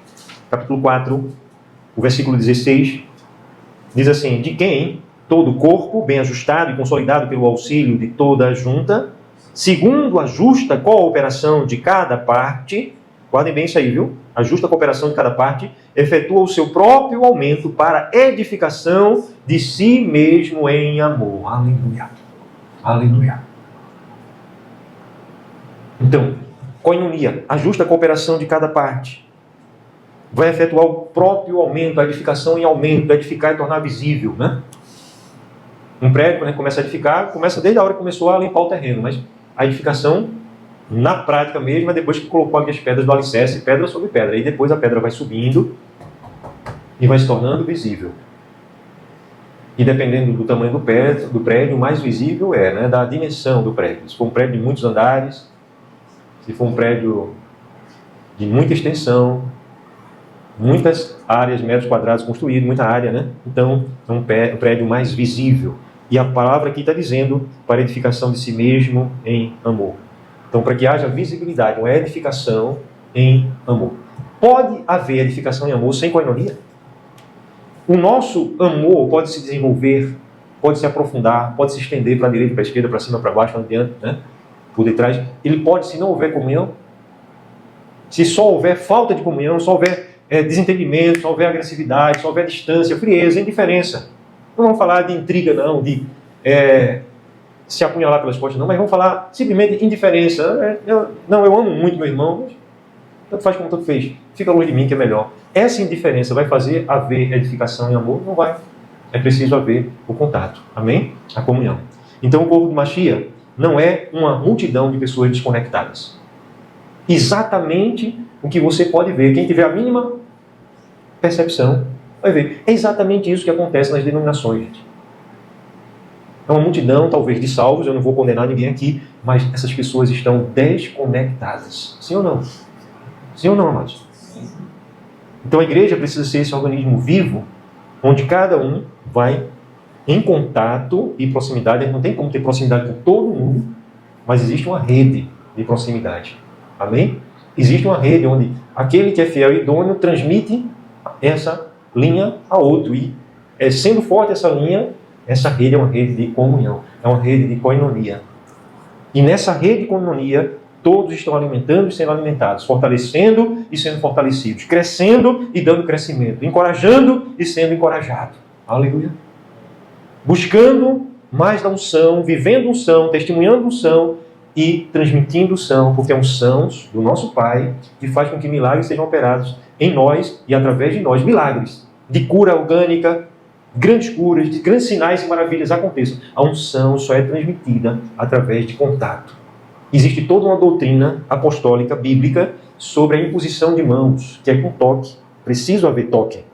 Capítulo 4, o versículo 16. Diz assim: de quem todo o corpo, bem ajustado e consolidado pelo auxílio de toda a junta, segundo a justa cooperação de cada parte, guardem bem isso aí, viu? A justa cooperação de cada parte, efetua o seu próprio aumento para edificação de si mesmo em amor. Aleluia. Aleluia. Então, koinonia, a justa cooperação de cada parte, vai efetuar o próprio aumento, a edificação em aumento, edificar e tornar visível, né? Um prédio, quando a gente começa a edificar, começa desde a hora que começou a limpar o terreno, mas a edificação, na prática mesmo, é depois que colocou ali as pedras do alicerce, pedra sobre pedra, e depois a pedra vai subindo e vai se tornando visível. E dependendo do tamanho do prédio, mais visível é, né, da dimensão do prédio. Se for um prédio de muitos andares, se for um prédio de muita extensão, muitas áreas, metros quadrados construídos, muita área, né? Então, é um prédio mais visível. E a palavra aqui está dizendo para edificação de si mesmo em amor. Então, para que haja visibilidade, uma edificação em amor. Pode haver edificação em amor sem coinonia? O nosso amor pode se desenvolver, pode se aprofundar, pode se estender para a direita, para a esquerda, para cima, para baixo, para diante, né? Por detrás. Ele pode, se não houver comunhão, se só houver falta de comunhão, só houver desentendimento, só houver agressividade, só houver distância, frieza, indiferença. Não vamos falar de intriga, não, de se apunhalar pelas costas, não, mas vamos falar simplesmente de indiferença. Eu amo muito meu irmão, mas tanto faz como tanto fez. Fica longe de mim que é melhor. Essa indiferença vai fazer haver edificação e amor? Não vai. É preciso haver o contato. Amém? A comunhão. Então o corpo de Mashiach não é uma multidão de pessoas desconectadas. Exatamente o que você pode ver. Quem tiver a mínima percepção vai ver. É exatamente isso que acontece nas denominações, gente. É uma multidão, talvez, de salvos. Eu não vou condenar ninguém aqui, mas essas pessoas estão desconectadas. Sim ou não? Sim ou não, amados? Então a igreja precisa ser esse organismo vivo, onde cada um vai em contato e proximidade. A gente não tem como ter proximidade com todo mundo, mas existe uma rede de proximidade. Amém? Existe uma rede onde aquele que é fiel e idôneo transmite essa linha a outro. E sendo forte essa linha, essa rede é uma rede de comunhão, é uma rede de koinonia. E nessa rede de koinonia, todos estão alimentando e sendo alimentados, fortalecendo e sendo fortalecidos, crescendo e dando crescimento, encorajando e sendo encorajado. Aleluia. Buscando mais da unção, vivendo unção, testemunhando unção e transmitindo unção, porque é unção do nosso Pai que faz com que milagres sejam operados em nós e através de nós. Milagres de cura orgânica, grandes curas, de grandes sinais e maravilhas aconteçam. A unção só é transmitida através de contato. Existe toda uma doutrina apostólica, bíblica, sobre a imposição de mãos, que é com toque. Preciso haver toque.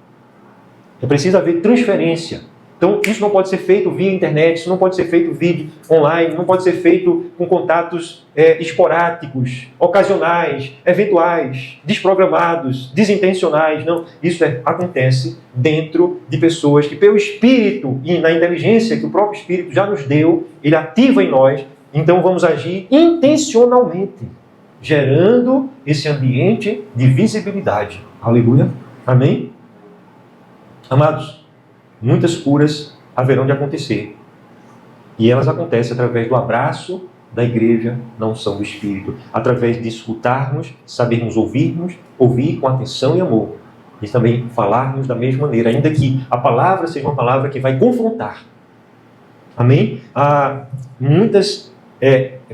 É preciso haver transferência. Então, isso não pode ser feito via internet, isso não pode ser feito via online, não pode ser feito com contatos esporádicos, ocasionais, eventuais, desprogramados, desintencionais. Não, isso acontece dentro de pessoas que, pelo Espírito e na inteligência que o próprio Espírito já nos deu, ele ativa em nós. Então vamos agir intencionalmente, gerando esse ambiente de visibilidade. Aleluia. Amém? Amados, muitas curas haverão de acontecer. E elas acontecem através do abraço da igreja na unção do Espírito. Através de escutarmos, sabermos ouvir com atenção e amor. E também falarmos da mesma maneira, ainda que a palavra seja uma palavra que vai confrontar. Amém? Muitas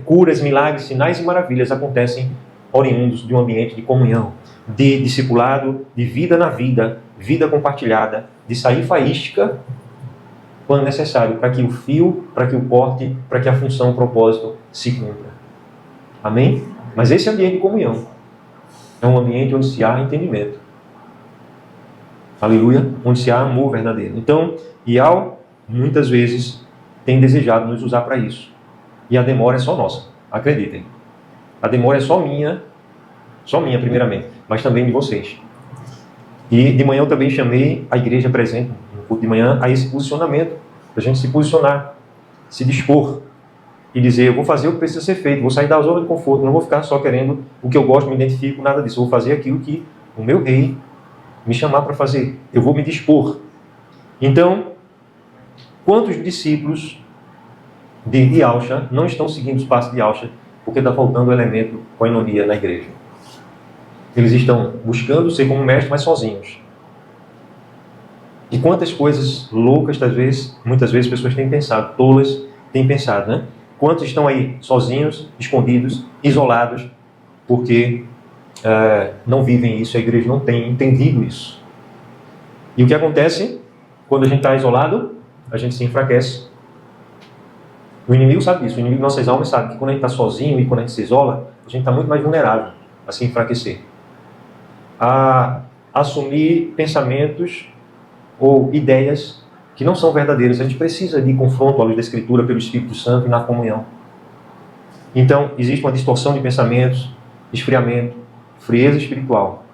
curas, milagres, sinais e maravilhas acontecem oriundos de um ambiente de comunhão, de discipulado, de vida na vida, vida compartilhada, de sair faística quando necessário, para que o fio, para que o corte, para que a função, o propósito se cumpra. Amém? Mas esse ambiente de comunhão é um ambiente onde se há entendimento. Aleluia? Onde se há amor verdadeiro. Então, Ial, muitas vezes, tem desejado nos usar para isso. E a demora é só nossa, acreditem. A demora é só minha primeiramente, mas também de vocês. E de manhã eu também chamei a igreja presente, no culto de manhã, a esse posicionamento, para a gente se posicionar, se dispor e dizer, eu vou fazer o que precisa ser feito, vou sair da zona de conforto, não vou ficar só querendo o que eu gosto, me identifico, nada disso. Eu vou fazer aquilo que o meu rei me chamar para fazer. Eu vou me dispor. Então, quantos discípulos de Yahshua não estão seguindo os passos de Yahshua porque está faltando o elemento koinonia na igreja? Eles estão buscando ser como mestre, mas sozinhos. E quantas coisas loucas, muitas vezes, pessoas têm pensado, tolas têm pensado, né? Quantos estão aí sozinhos, escondidos, isolados, porque não vivem isso, a igreja não tem entendido isso. E o que acontece quando a gente está isolado? A gente se enfraquece. O inimigo sabe disso, o inimigo de nossas almas sabe que quando a gente está sozinho e quando a gente se isola, a gente está muito mais vulnerável a se enfraquecer, a assumir pensamentos ou ideias que não são verdadeiras. A gente precisa de confronto à luz da Escritura pelo Espírito Santo e na comunhão. Então, existe uma distorção de pensamentos, esfriamento, frieza espiritual.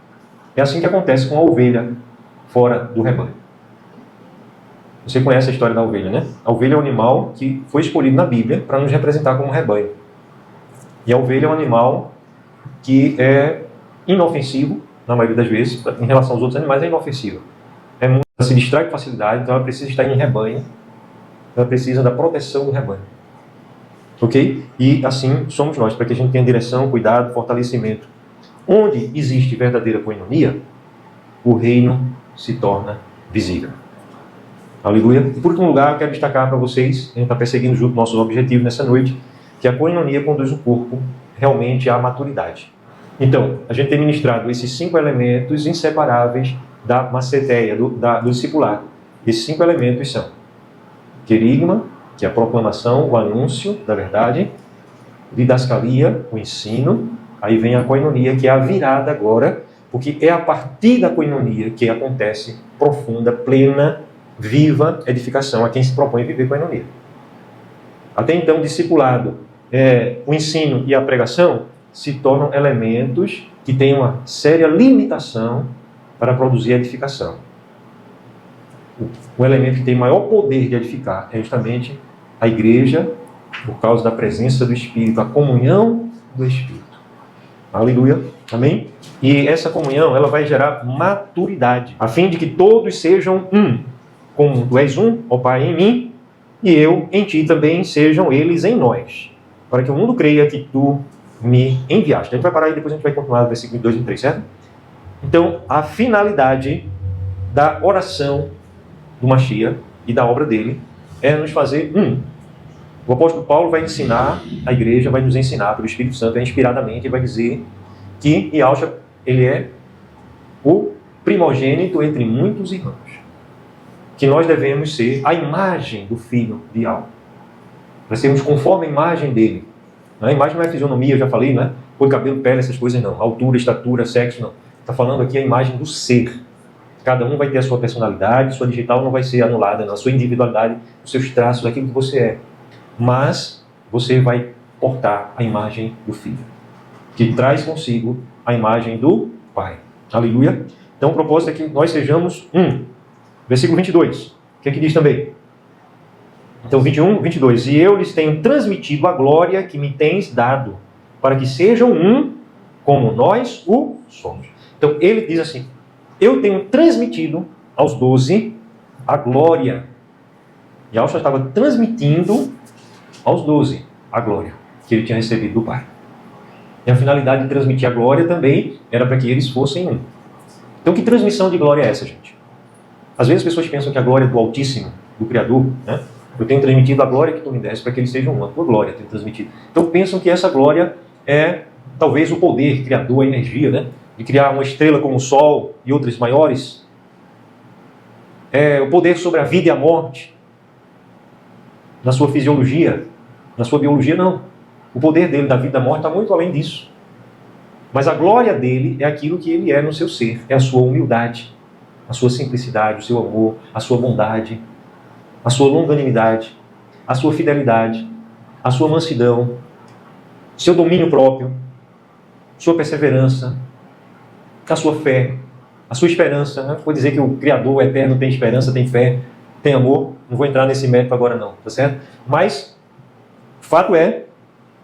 É assim que acontece com a ovelha fora do rebanho. Você conhece a história da ovelha, né? A ovelha é um animal que foi escolhido na Bíblia para nos representar como rebanho. E a ovelha é um animal que é inofensivo, na maioria das vezes, em relação aos outros animais, é inofensiva. Ela se distrai com facilidade, então ela precisa estar em rebanho. Ela precisa da proteção do rebanho. Ok? E assim somos nós, para que a gente tenha direção, cuidado, fortalecimento. Onde existe verdadeira coinonia, o reino se torna visível. Aleluia. E por último lugar, eu quero destacar para vocês, a gente está perseguindo junto nossos objetivos nessa noite, que a coinonia conduz o corpo realmente à maturidade. Então, a gente tem ministrado esses 5 elementos inseparáveis da maceteia, do discipulado. Esses 5 elementos são querigma, que é a proclamação, o anúncio da verdade, didascalia, o ensino, aí vem a coinonia, que é a virada agora, porque é a partir da coinonia que acontece profunda, plena, viva edificação a quem se propõe viver coinonia. Até então, discipulado, o ensino e a pregação se tornam elementos que têm uma séria limitação para produzir edificação. O elemento que tem maior poder de edificar é justamente a igreja, por causa da presença do Espírito, a comunhão do Espírito. Aleluia. Amém? E essa comunhão, ela vai gerar maturidade, a fim de que todos sejam um. Como tu és um, ó Pai, em mim, e eu em ti também, sejam eles em nós. Para que o mundo creia que tu me enviaste. A gente vai parar e depois a gente vai continuar no versículo 2 e 3, certo? Então, a finalidade da oração do Mashiach e da obra dele é nos fazer um. O apóstolo Paulo vai ensinar, a igreja vai nos ensinar pelo Espírito Santo, inspiradamente, e vai dizer que Yahushua, ele é o primogênito entre muitos irmãos. Que nós devemos ser a imagem do Filho de Yahushua. Nós sermos conforme a imagem dele. A imagem não é fisionomia, eu já falei, não é? Cor, cabelo, pele, essas coisas não. Altura, estatura, sexo, não. Está falando aqui a imagem do ser. Cada um vai ter a sua personalidade, sua digital não vai ser anulada, não. A sua individualidade, os seus traços, aquilo que você é. Mas você vai portar a imagem do Filho, que traz consigo a imagem do Pai. Aleluia. Então o propósito é que nós sejamos um. Versículo 22. O que é que diz também? Então 21, 22. E eu lhes tenho transmitido a glória que me tens dado, para que sejam um, como nós o somos. Então ele diz assim, eu tenho transmitido aos 12 a glória. E Yahushua estava transmitindo aos 12 a glória que ele tinha recebido do Pai. E a finalidade de transmitir a glória também era para que eles fossem um. Então que transmissão de glória é essa, gente? Às vezes as pessoas pensam que a glória é do Altíssimo, do Criador, né? Eu tenho transmitido a glória que tu me deste para que eles sejam uma. A tua glória eu tenho transmitido. Então pensam que essa glória é talvez o poder criador, a energia, né? De criar uma estrela como o Sol e outras maiores. É o poder sobre a vida e a morte. Na sua fisiologia, na sua biologia, não. O poder dele da vida e da morte está muito além disso. Mas a glória dele é aquilo que ele é no seu ser. É a sua humildade, a sua simplicidade, o seu amor, a sua bondade, a sua longanimidade, a sua fidelidade, a sua mansidão, seu domínio próprio, sua perseverança, a sua fé, a sua esperança. Né? Vou dizer que o Criador eterno tem esperança, tem fé, tem amor. Não vou entrar nesse mérito agora não, tá certo? Mas o fato é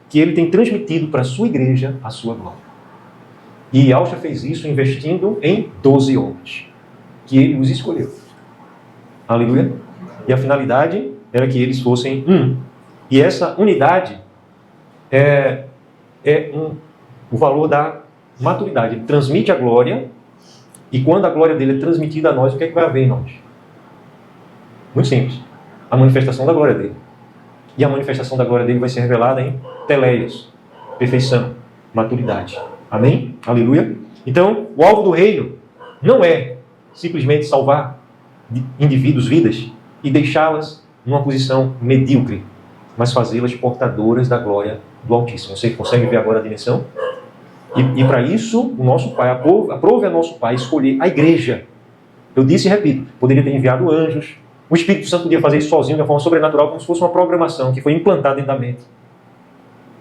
que ele tem transmitido para a sua igreja a sua glória. E Yahushua fez isso investindo em 12 homens, que ele os escolheu. Aleluia. E a finalidade era que eles fossem um. E essa unidade o valor da maturidade. Ele transmite a glória, e quando a glória dele é transmitida a nós, o que é que vai haver em nós? Muito simples. A manifestação da glória dele. E a manifestação da glória dele vai ser revelada em teleios, perfeição, maturidade. Amém? Aleluia. Então, o alvo do reino não é simplesmente salvar indivíduos, vidas, e deixá-las numa posição medíocre, mas fazê-las portadoras da glória do Altíssimo. Você consegue ver agora a dimensão? E para isso, o nosso Pai, aprove a nosso Pai escolher a igreja. Eu disse e repito, poderia ter enviado anjos, O Espírito Santo podia fazer isso sozinho, de uma forma sobrenatural, como se fosse uma programação que foi implantada dentro da mente.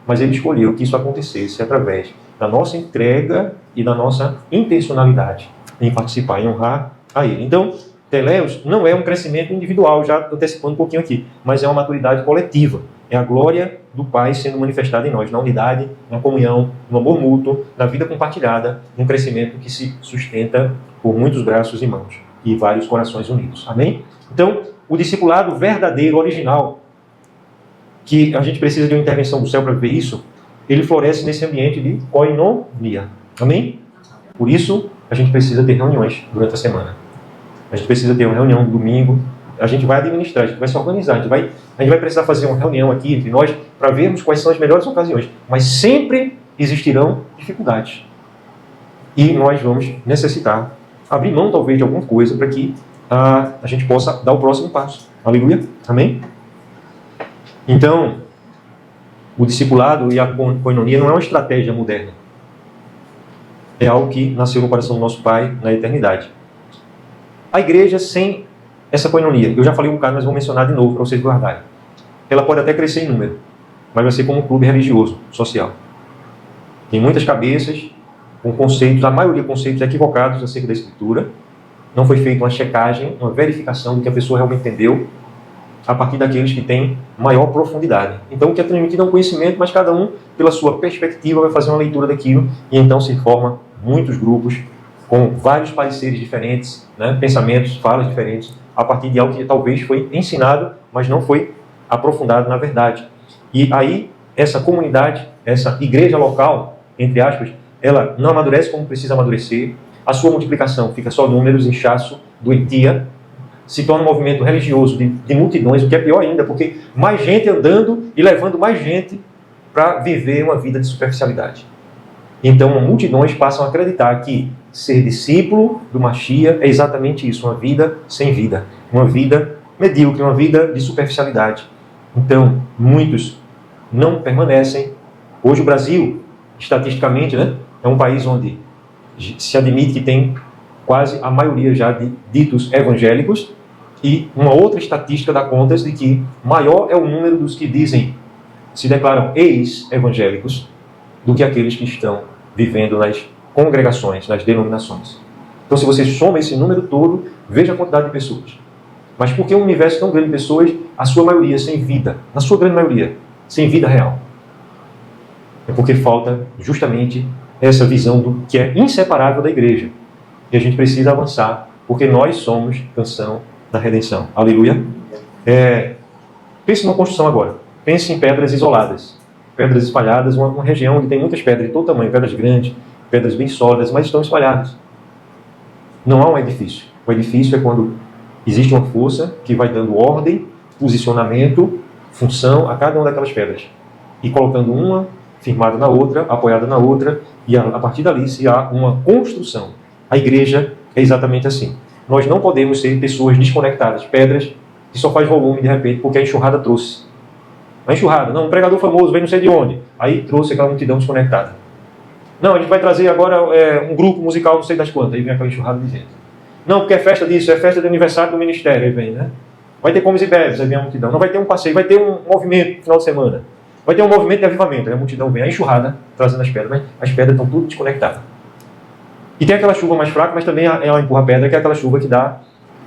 Mas ele escolheu que isso acontecesse através da nossa entrega e da nossa intencionalidade em participar, em honrar a Ele. Então, Teleios não é um crescimento individual, já antecipando um pouquinho aqui, mas é uma maturidade coletiva. É a glória do Pai sendo manifestada em nós, na unidade, na comunhão, no amor mútuo, na vida compartilhada, num crescimento que se sustenta por muitos braços e mãos e vários corações unidos. Amém? Então, o discipulado verdadeiro, original, que a gente precisa de uma intervenção do céu para ver isso, ele floresce nesse ambiente de koinonia. Amém? Por isso, a gente precisa ter reuniões durante a semana. A gente precisa ter uma reunião no domingo. A gente vai administrar, a gente vai se organizar. A gente vai precisar fazer uma reunião aqui entre nós para vermos quais são as melhores ocasiões. Mas sempre existirão dificuldades. E nós vamos necessitar abrir mão, talvez, de alguma coisa para que a gente possa dar o próximo passo. Aleluia? Amém? Então, o discipulado e a koinonia não é uma estratégia moderna. É algo que nasceu no coração do nosso Pai na eternidade. A igreja sem essa koinonia, eu já falei um bocado, mas vou mencionar de novo para vocês guardarem. Ela pode até crescer em número, mas vai ser como um clube religioso, social. Tem muitas cabeças com conceitos, a maioria conceitos equivocados acerca da Escritura. Não foi feita uma checagem, uma verificação do que a pessoa realmente entendeu, a partir daqueles que têm maior profundidade. Então, o que é transmitido é um conhecimento, mas cada um, pela sua perspectiva, vai fazer uma leitura daquilo, e então se formam muitos grupos com vários pareceres diferentes, né, pensamentos, falas diferentes, a partir de algo que talvez foi ensinado, mas não foi aprofundado na verdade. E aí, essa comunidade, essa igreja local, entre aspas, ela não amadurece como precisa amadurecer, a sua multiplicação fica só números, inchaço, doentia, se torna um movimento religioso de multidões, o que é pior ainda, porque mais gente andando e levando mais gente para viver uma vida de superficialidade. Então, multidões passam a acreditar que ser discípulo do Machia é exatamente isso, uma vida sem vida, uma vida medíocre, uma vida de superficialidade. Então, muitos não permanecem. Hoje o Brasil, estatisticamente, né, é um país onde se admite que tem quase a maioria já de ditos evangélicos, e uma outra estatística dá conta de que maior é o número dos que se declaram ex-evangélicos, do que aqueles que estão vivendo nas congregações, nas denominações. Então, se você soma esse número todo, veja a quantidade de pessoas. Mas por que um universo tão grande de pessoas, a sua maioria sem vida, na sua grande maioria, sem vida real? É porque falta justamente essa visão do que é inseparável da igreja. E a gente precisa avançar, porque nós somos canção da redenção. Aleluia? Pense numa construção agora. Pense em pedras isoladas, pedras espalhadas, uma região onde tem muitas pedras de todo tamanho, pedras grandes, pedras bem sólidas, mas estão espalhadas. Não há um edifício. O edifício é quando existe uma força que vai dando ordem, posicionamento, função a cada uma daquelas pedras. E colocando uma firmada na outra, apoiada na outra, e a partir dali se há uma construção. A igreja é exatamente assim. Nós não podemos ser pessoas desconectadas, pedras que só faz volume de repente porque a enxurrada trouxe. A enxurrada, não, um pregador famoso veio não sei de onde, aí trouxe aquela multidão desconectada. Não, a gente vai trazer agora um grupo musical não sei das quantas, aí vem aquela enxurrada de gente. Não, porque é festa disso, é festa de aniversário do ministério, aí vem, né? Vai ter comes e bebes, aí vem a multidão. Não vai ter um passeio, vai ter um movimento no final de semana. Vai ter um movimento de avivamento, aí a multidão vem, a enxurrada trazendo as pedras, mas as pedras estão tudo desconectadas. E tem aquela chuva mais fraca, mas também ela empurra a pedra, que é aquela chuva que dá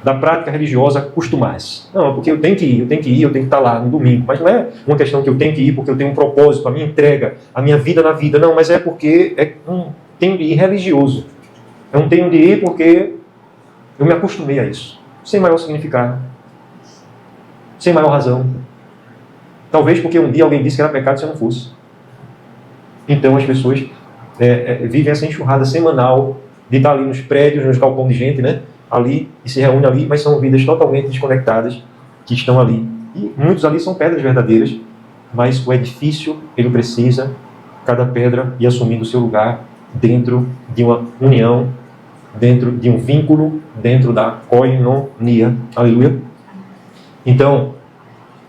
da prática religiosa costumar-se. Não, porque eu tenho que ir, eu tenho que estar lá no domingo. Mas não é uma questão que eu tenho que ir porque eu tenho um propósito, a minha entrega, a minha vida na vida. Não, mas é porque é um tenho de ir religioso. É um tenho de ir porque eu me acostumei a isso. Sem maior significado. Sem maior razão. Talvez porque um dia alguém disse que era pecado se eu não fosse. Então as pessoas vivem essa enxurrada semanal de estar ali nos prédios, nos galpões de gente, né? Ali, e se reúne ali, mas são vidas totalmente desconectadas que estão ali. E muitos ali são pedras verdadeiras, mas o edifício, ele precisa, cada pedra, ir assumindo o seu lugar dentro de uma união, dentro de um vínculo, dentro da koinonia. Aleluia? Então,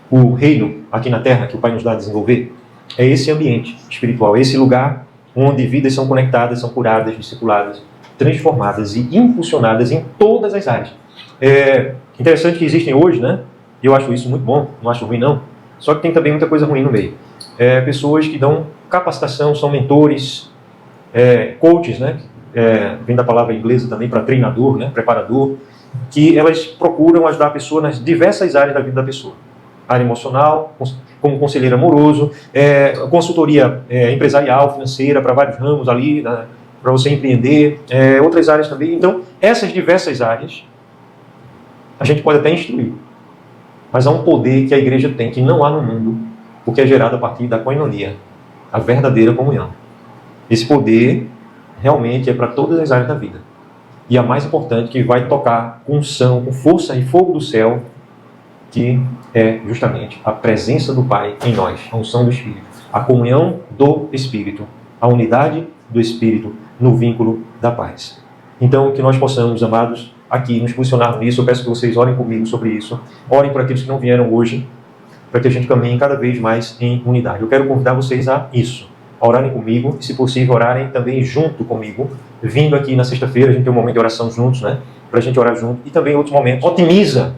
o reino aqui na Terra, que o Pai nos dá a desenvolver, é esse ambiente espiritual, é esse lugar onde vidas são conectadas, são curadas, discipuladas, transformadas e impulsionadas em todas as áreas. Interessante que existem hoje, né? Eu acho isso muito bom, não acho ruim não. Só que tem também muita coisa ruim no meio. Pessoas que dão capacitação, são mentores, coaches, né? Vem da palavra inglesa também para treinador, né? Preparador, que elas procuram ajudar a pessoa nas diversas áreas da vida da pessoa. Área emocional, como conselheiro amoroso, consultoria empresarial, financeira, para vários ramos ali, né? Para você empreender, outras áreas também. Então, essas diversas áreas, a gente pode até instruir. Mas há um poder que a igreja tem, que não há no mundo, porque é gerado a partir da koinonia, a verdadeira comunhão. Esse poder realmente é para todas as áreas da vida. E a mais importante, que vai tocar com unção, com força e fogo do céu, que é justamente a presença do Pai em nós, a unção do Espírito, a comunhão do Espírito, a unidade do Espírito no vínculo da paz. Então, que nós possamos, amados, aqui nos posicionar nisso. Eu peço que vocês orem comigo sobre isso. Orem por aqueles que não vieram hoje, para que a gente caminhe cada vez mais em unidade. Eu quero convidar vocês a isso, a orarem comigo e, se possível, orarem também junto comigo, vindo aqui na sexta-feira, a gente tem um momento de oração juntos, né? Para a gente orar junto, e também em outros momentos. Otimiza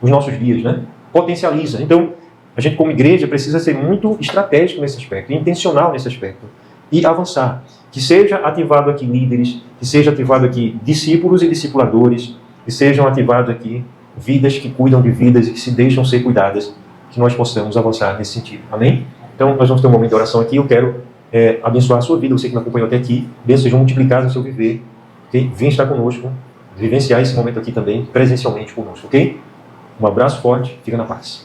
os nossos dias, né? Potencializa. Então, a gente como igreja precisa ser muito estratégico nesse aspecto, intencional nesse aspecto, e avançar. Que seja ativado aqui líderes, que seja ativado aqui discípulos e discipuladores, que sejam ativados aqui vidas que cuidam de vidas e que se deixam ser cuidadas, que nós possamos avançar nesse sentido. Amém? Então, nós vamos ter um momento de oração aqui. Eu quero abençoar a sua vida, você que me acompanhou até aqui. Bênçãos sejam multiplicadas no seu viver. Okay? Venha estar conosco, vivenciar esse momento aqui também, presencialmente conosco. Ok? Um abraço forte, fica na paz.